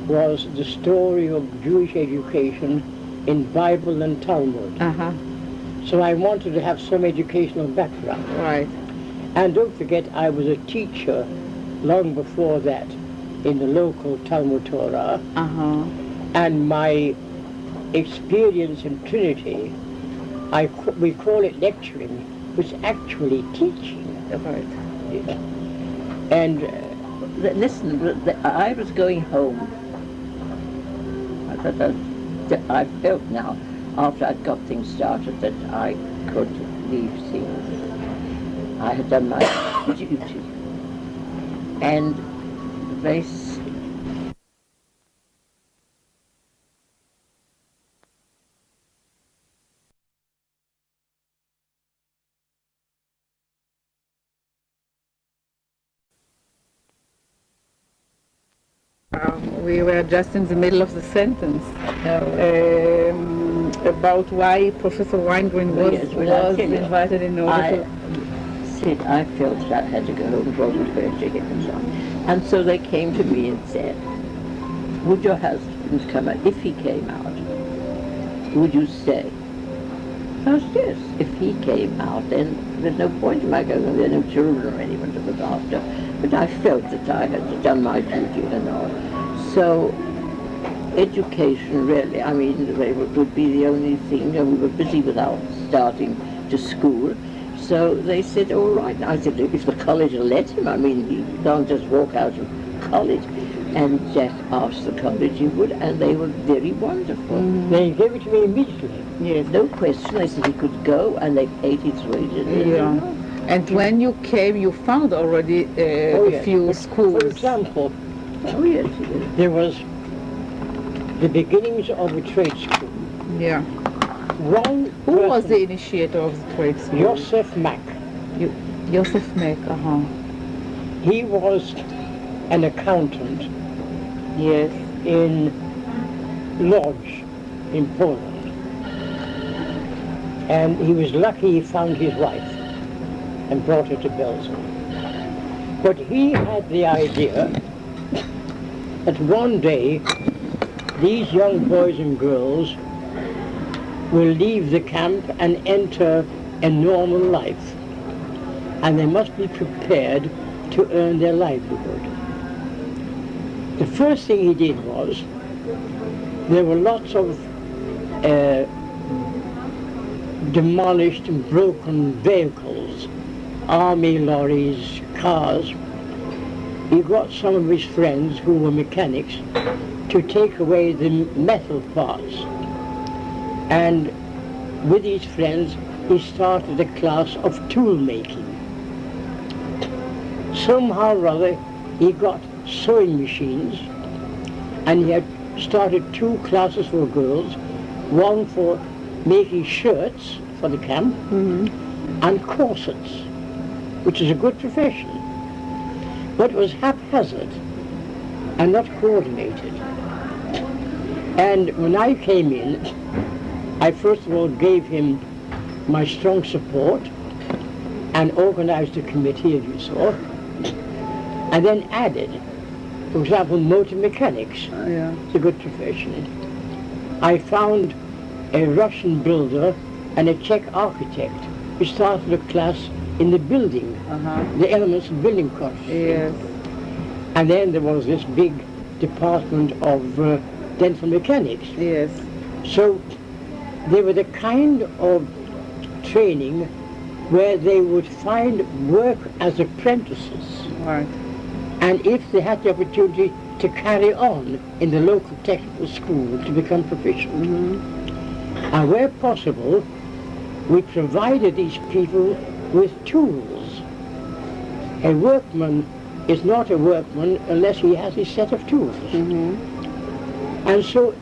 was the story of Jewish education in Bible and Talmud. So I wanted to have some educational background. Right. And don't forget, I was a teacher long before that in the local Talmud Torah. And my experience in Trinity, we call it lecturing, was actually teaching. Right. And listen, I was going home. I felt now, after I'd got things started, that I could leave things. I had done my duty. And they We were just in the middle of the sentence about why Professor Weingreen was invited in order to... said I felt that I had to go home and wasn't going to him and so on. And so they came to me and said, would your husband come out? If he came out, would you stay? I said, yes. If he came out, then there's no point in my going. There are no children or anyone to look after. But I felt that I had done my duty and all. So education really, I mean, would be the only thing. And we were busy without starting to school. So they said, all right. I said, if the college will let him, I mean, he can't just walk out of college. And Jack asked the college he would, and they were very wonderful. They gave it to me immediately. Yes, no question. They said he could go, and they paid his wages. Yeah. And when you came, you found already a few schools. For example, yes. there was the beginnings of a trade school. Yeah. Who was the initiator of the trade school? Joseph Mack. Joseph Mack, He was an accountant. Yes. In Lodz, in Poland. And he was lucky he found his wife and brought her to Belgium. But he had the idea that one day these young boys and girls will leave the camp and enter a normal life. And they must be prepared to earn their livelihood. The first thing he did was, there were lots of demolished and broken vehicles, army lorries, cars. He got some of his friends who were mechanics to take away the metal parts. And with his friends, he started a class of tool making. Somehow or other, he got sewing machines, and he had started 2 classes for girls, one for making shirts for the camp, and corsets, which is a good profession, but it was haphazard and not coordinated. And when I came in, I first of all gave him my strong support and organized a committee, as you saw, and then added, for example, motor mechanics. It's a good profession. I found a Russian builder and a Czech architect who started a class in the building, the elements of building construction. Yes. And then there was this big department of dental mechanics. Yes. So they were the kind of training where they would find work as apprentices. Right. And if they had the opportunity to carry on in the local technical school to become proficient. And where possible, we provided these people with tools. A workman is not a workman unless he has his set of tools. And so,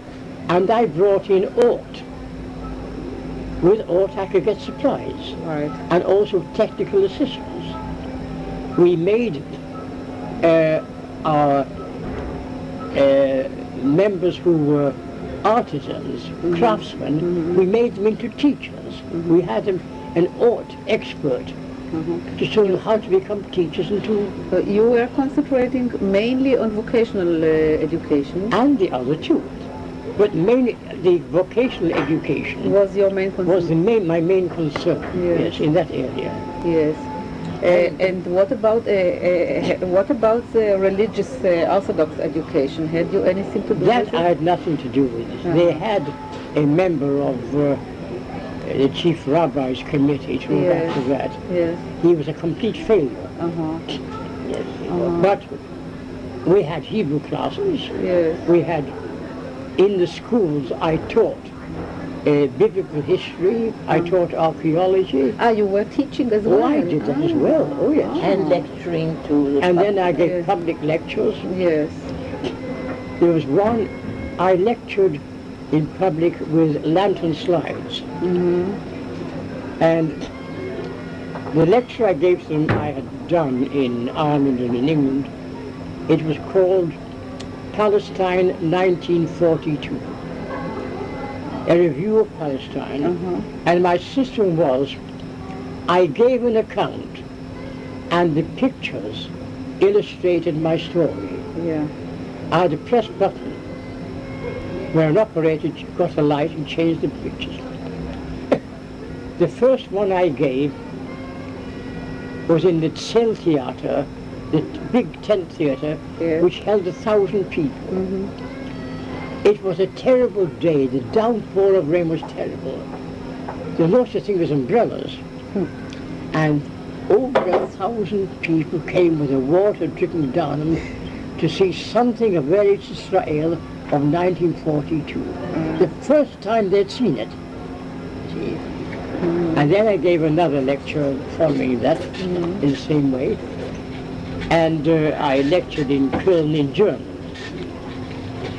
and I brought in Ort. With Ort I could get supplies. Right. And also technical assistance. We made our members who were artisans, craftsmen, we made them into teachers. We had them an Ort expert to show them how to become teachers and to... You were concentrating mainly on vocational education? And the other too. But mainly the vocational education was your main concern? Was my main concern, yes, in that area. Yes. And what about the religious Orthodox education? Had you anything to do with it? That I had nothing to do with it. They had a member of the chief rabbi's committee to look after that. Yes. He was a complete failure. Yes. But we had Hebrew classes. Yes. We had, in the schools, I taught biblical history, I taught archaeology. You were teaching as well? Oh, I did that as well, oh yes. And lecturing to the And then I gave public lectures. Yes. There was one, I lectured in public with lantern slides. And the lecture I gave them I had done in Ireland and in England. It was called Palestine 1942. A review of Palestine. And my system was, I gave an account and the pictures illustrated my story. Yeah. I had a press button where an operator got a light and changed the pictures. The first one I gave was in the Cell Theatre, the big tent theatre, Yes. which held 1,000 people. It was a terrible day. The downpour of rain was terrible. There was no such thing as umbrellas. And over 1,000 people came with the water dripping down them to see something of Eretz Israel of 1942. The first time they'd seen it. See? And then I gave another lecture following that in the same way. And I lectured in Köln in German.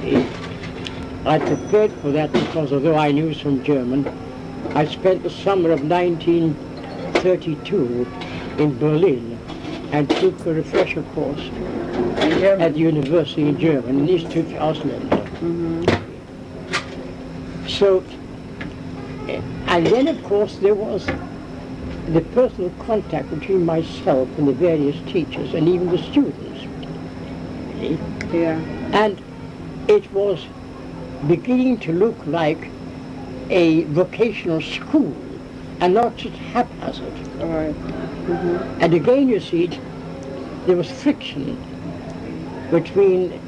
See? I prepared for that because although I knew some German, I spent the summer of 1932 in Berlin and took a refresher course at the university in German, in Institut für Ausländer. So, and then of course there was the personal contact between myself and the various teachers and even the students. Yeah. And it was beginning to look like a vocational school and not just haphazard. All right. And again, you see, there was friction between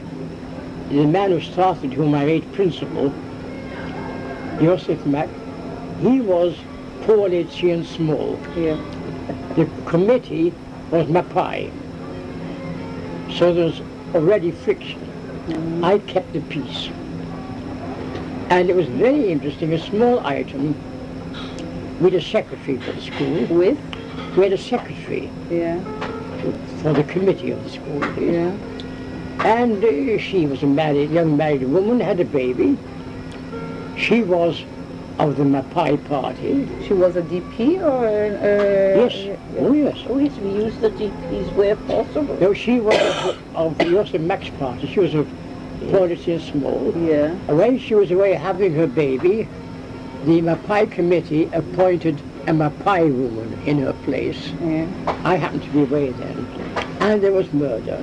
the man who started, whom I made principal, Joseph Mack. He was poor, Letzi, and small. Yeah. The committee was Mapai. So there was already friction. I kept the peace. And it was very interesting, a small item with a secretary for the school. With? We had a secretary Yeah. for the committee of the school. Yeah. And she was a young married woman, had a baby. She was of the Mapai party. She was a DP or Yes, oh yes. Oh, yes, we use the DPs where possible. No, she was of the Joseph Mack's party. She was of Policy and Small. Yeah. And when she was away having her baby, the Mapai committee appointed a Mapai woman in her place. Yeah. I happened to be away then. And there was murder.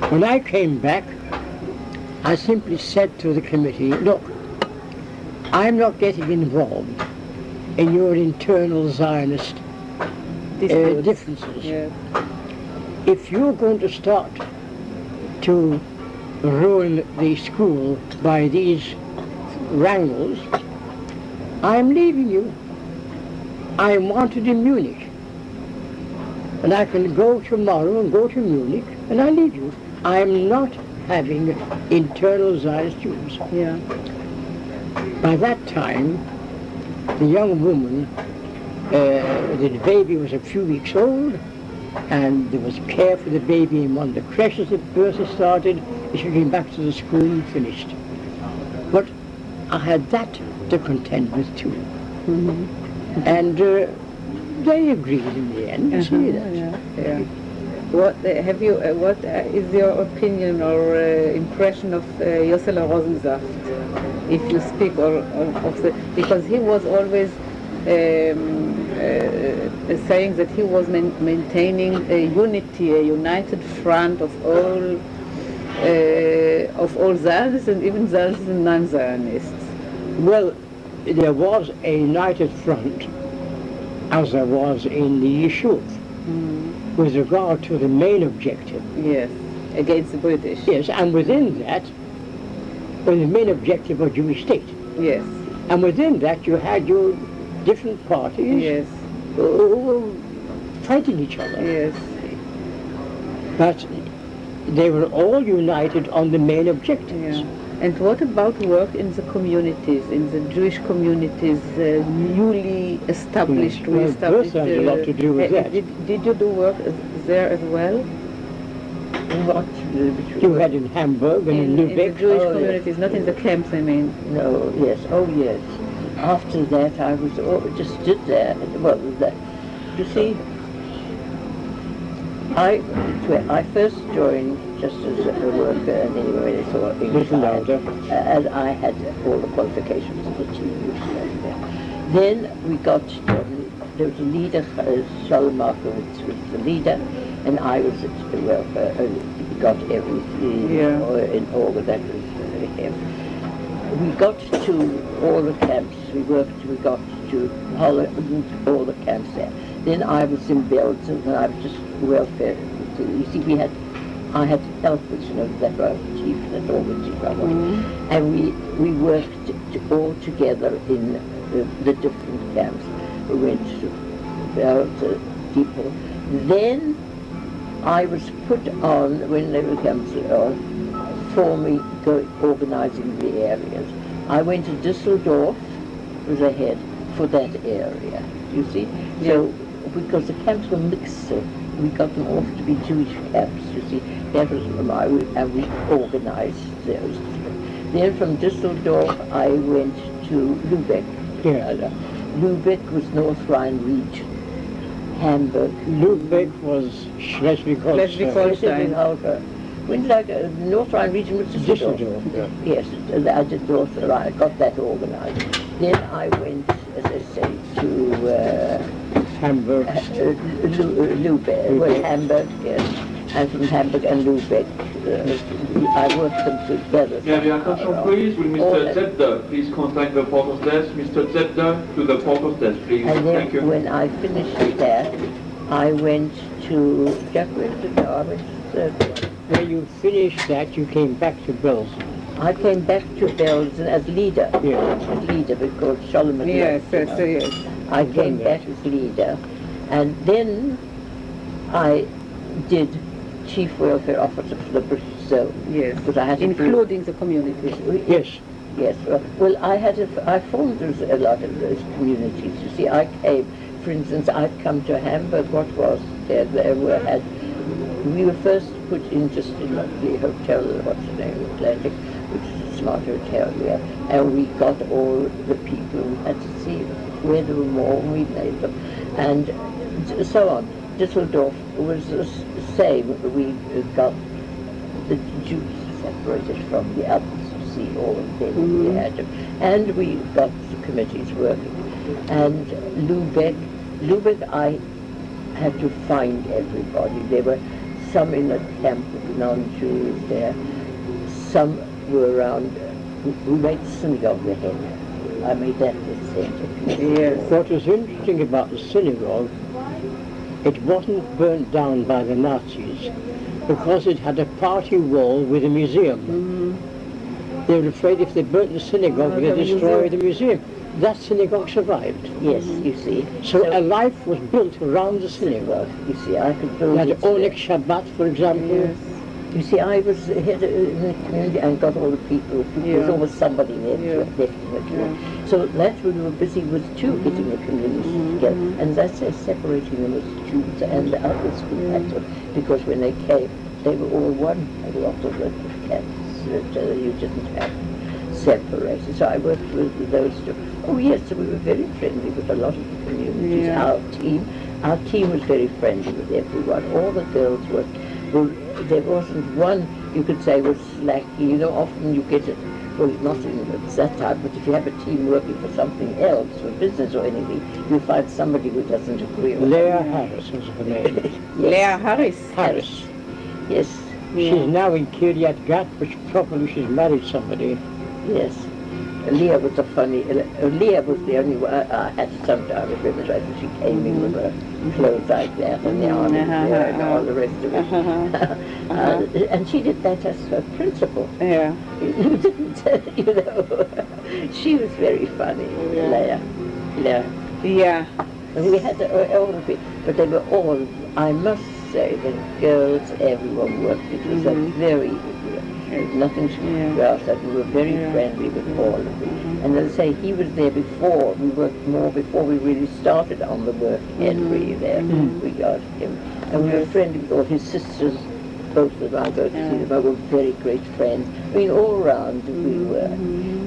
When I came back, I simply said to the committee, look, I'm not getting involved in your internal Zionist differences. Yeah. If you're going to start to ruin the school by these wrangles, I'm leaving you. I am wanted in Munich. And I can go tomorrow and go to Munich, and I leave you. I am not having internal Zionist Jews. Yeah. By that time, the young woman, the baby was a few weeks old, and there was care for the baby in one of the creches that Bertha started. She came back to the school and finished. But I had that to contend with too. And they agreed in the end. You see that. Yeah. What have you? What is your opinion or impression of Yossele Rosensaft, if you speak of the? Because he was always saying that he was maintaining a unity, a united front of all Zionists and even Zionists and non-Zionists. Well, there was a united front, as there was in the Yishuv, with regard to the main objective. Yes, against the British. Yes, and within that, was the main objective of Jewish state. Yes. And within that, you had your different parties Yes. who were fighting each other. Yes. But they were all united on the main objectives. Yeah. And what about work in the communities, in the Jewish communities, newly established, Well, re-established? Bertha had a lot to do with that. Did you do work there as well? What? You had in Hamburg and in In the Lübeck. Jewish Oh, yes. communities, not in the camps, I mean. No, yes, oh yes. After that I just stood there. Well, that, you see, I first joined just as a worker, and anyway they saw English, and I had all the qualifications of the team. Then we got, there was a leader, Markowitz was the leader, and I was at the welfare, and got everything in order. That was him. We got to all the camps. We got to Holland, all the camps there. Then I was in Belgium, and I was just welfare. You see, I had helpers, that was the chief, that's all the chief I was. And we worked all together in the different camps. We went to Belgium, people. Then I was put on, when they were camps, for me organizing the areas. I went to Düsseldorf, was ahead for that area, you see? So, because the camps were mixed, so we got them off to be Jewish camps, you see. That was and we organized those. Then from Düsseldorf, I went to Lübeck. Lübeck was North Rhine region. Hamburg. Lübeck was Schleswig-Holstein. When did I go? The North Rhine region was Düsseldorf. Yes, I did North Rhine. I got that organized. Then I went, as I say, to Hamburg. Lübeck. Well, Hamburg, yes. And from Hamburg and Lübeck, I worked them together. May I have your attention, please? Will Mr. Zepter please contact the porter's desk? Mr. Zepter to the porter's desk, please. And then Thank you. when I finished that, I went to Jakob. When you finished that, you came back to Belgium. I came back to Belgium as leader. As leader, because Solomon. Yes. I came back as leader, and then I did chief welfare officer for the British zone. Yes. Because I had including the community. Yes. Yes. Well, I formed a lot of those communities. You see, I came. For instance, I'd come to Hamburg. What was there? We were first put in just in the hotel, what's the name, Atlantic, which is a smart hotel, and we got all the people. We had to see where there were more, we made them, and so on. Düsseldorf was the same. We got the Jews separated from the others, you see, all of them. We had them. And we got the committees working. And Lübeck, I had to find everybody. There were some in the camp of non-Jews there. Some were around. We made the synagogue the head. I made that the center. Yes. What was interesting about the synagogue, it wasn't burnt down by the Nazis because it had a party wall with a museum. They were afraid if they burnt the synagogue, they'd destroy the museum. That synagogue survived. Yes, you see. So a life was built around the synagogue. You see, I could build Like it. Onyx Shabbat, for example. Yes. You see, I was head in the community and got all the people. There was always somebody there left in the community. So that's when we were busy with getting the communities together. And that's separating them as Jews and the others who had to, because when they came, they were all one. A lot of the camps that you didn't have separated. So I worked with those two. Oh yes, so we were very friendly with a lot of the communities. Our team was very friendly with everyone. All the girls were there wasn't one you could say was slacky. Often you get it, well, not in that type, but if you have a team working for something else, for business or anything, you find somebody who doesn't agree with Leah Harris was her name. Leah Harris. Yes. She's now in Kiryat Gat, but probably she's married somebody. Yes. Leah was Leah was the only one I had to sometimes remember. She came in with her clothes like that and the army and all the rest of it. And she did that as her principal. Yeah. You didn't, she was very funny, Leah. Yeah. And we had all the people, but they were all, I must say, the girls, everyone worked. It was a very nothing else. That we were very friendly with all of them. And as I say, he was there before. We worked more before we really started on the work. Henry there, we got him, and we were friendly with all his sisters. Both of them, I go to see them. I were very great friends. I mean, all around we were,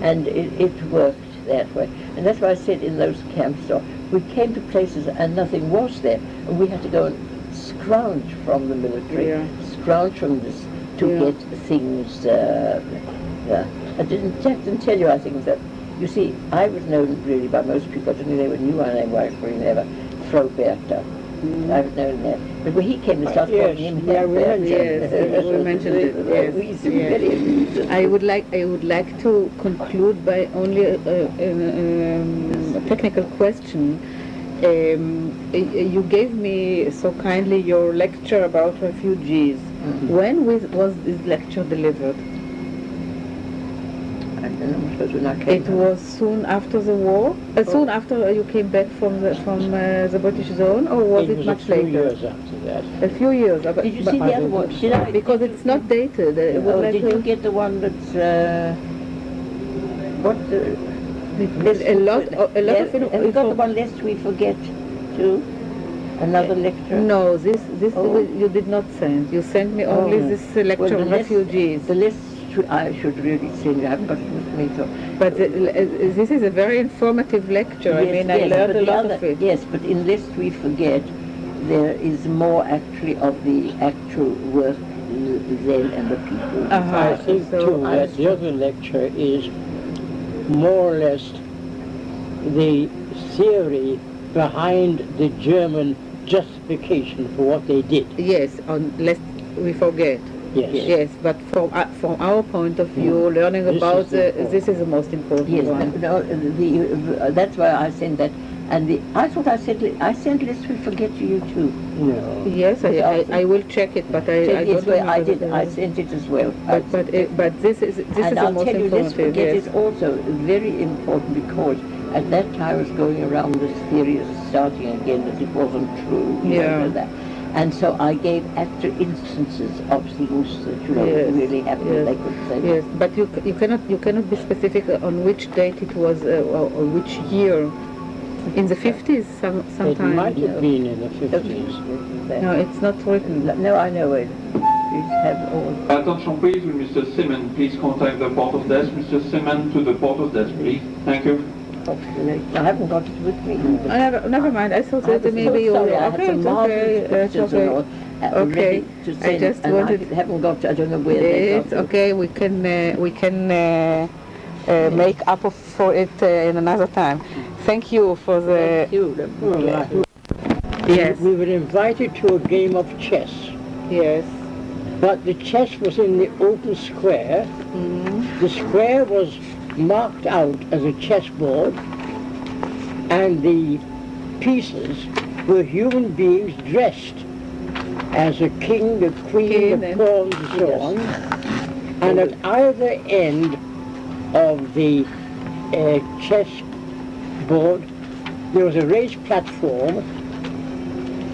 and it worked that way. And that's why I said in those camps, so we came to places and nothing was there, and we had to go and scrounge from the military, scrounge from this to get things. I didn't tell you, I think, that, you see, I was known really by most people, I didn't think they knew my name, Weingreen, never, Frau Bertha. I was known that. But when he came to start calling him, we mentioned it. Yes. I would like to conclude by only a technical question. You gave me so kindly your lecture about refugees. When was this lecture delivered? I don't know, I suppose when I came It was soon after the war? Soon after you came back from the British zone, or was it much later? A few years after that. A few years. Did you see the other one? Because it's not dated. It was like did you get the one that's... a lot of... Have you got the one Lest We Forget too? Another lecture? No, this you did not send. You sent me only this lecture on refugees. The list I should really send. I haven't got it with me. So. But this is a very informative lecture. Yes, I learned a lot of it. Yes, but in Lest We Forget, there is more actually of the actual work then and the people. I think too that the other lecture is more or less the theory behind the German justification for what they did. Yes, Lest We Forget. Yes. Yes, but from our point of view, learning about this is the most important one. That's why I sent that. And I thought I sent Lest We Forget to you too. No. Yes, I will check it, but I don't know. I did. I sent it as well. But this is the most important. And I'll tell you, Lest Forget is also very important because at that time I was going around this theory of starting again that it wasn't true. You know that. And so I gave actual instances of things that really happened. They could say. Yes, but you cannot be specific on which date it was or which year. In the 50s, sometime. It might have been in the 50s. No, it's not written. No, I know it. You have all. Attention please, with Mr. Simon. Please contact the porter's desk. Mr. Simon to the porter's desk, please. Thank you. I haven't got it with me. Never mind. I thought that maybe you were okay. It's okay. Okay. I just wanted. I haven't got. I don't know where they are. It's okay. We can make up for it in another time. Thank you for the. Thank you. Yes. We were invited to a game of chess. Yes. But the chess was in the open square. The square was marked out as a chessboard, and the pieces were human beings dressed as a king, a queen, a pawn, and so on. And at either end of the chessboard there was a raised platform,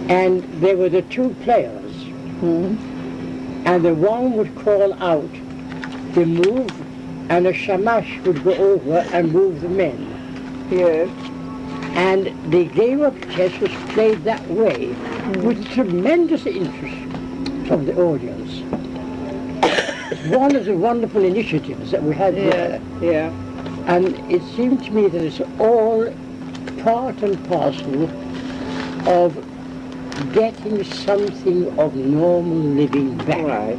and there were the two players. And the one would call out the move, and a shamash would go over and move the men. Yes. And the game of chess was played that way with tremendous interest from the audience. It's one of the wonderful initiatives that we had there. Yeah. And it seemed to me that it's all part and parcel of getting something of normal living back. Right.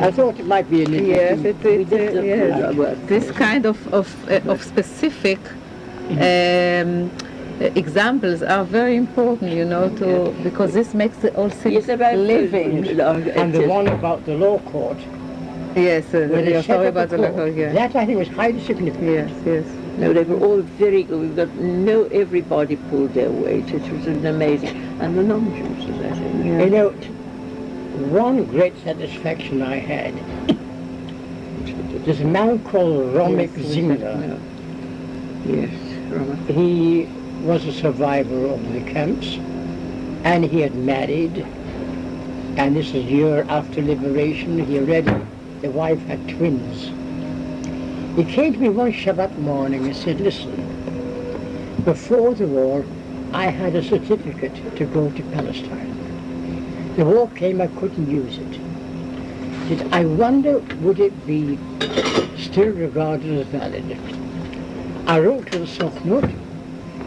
I thought it might be an interesting... This kind of specific examples are very important, you know, because this makes the whole thing living. And the one about the law court. Yes, you're sorry about the law court, yeah. That I think was highly significant. Yes, yes. No, they were all very good. We've got everybody pulled their weight. It was an amazing. And the non-Jews, as I said. You know, one great satisfaction I had, there's a man called Romek Zingler. Yes, Romek. He was a survivor of the camps, and he had married, and this is a year after liberation. He already, the wife had twins. He came to me one Shabbat morning and said, listen, before the war, I had a certificate to go to Palestine. The war came, I couldn't use it. He said, I wonder, would it be still regarded as valid? I wrote to the Sochnut,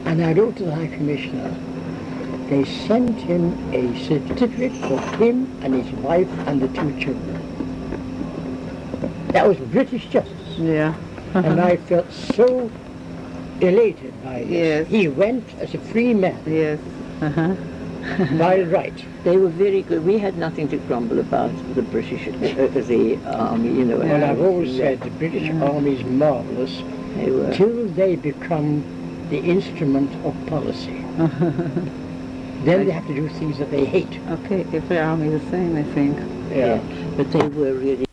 and I wrote to the High Commissioner, they sent him a certificate for him and his wife and the 2 children. That was British justice. Yeah. And I felt so elated by this. Yes. He went as a free man, Yes. Uh-huh. by right. They were very good. We had nothing to grumble about the British, the army, you know. Well, I've always said the British Army is marvelous They were. till they become the instrument of policy. Then they have to do things that they hate. Okay, every army is the same, I think. Yeah, but they were really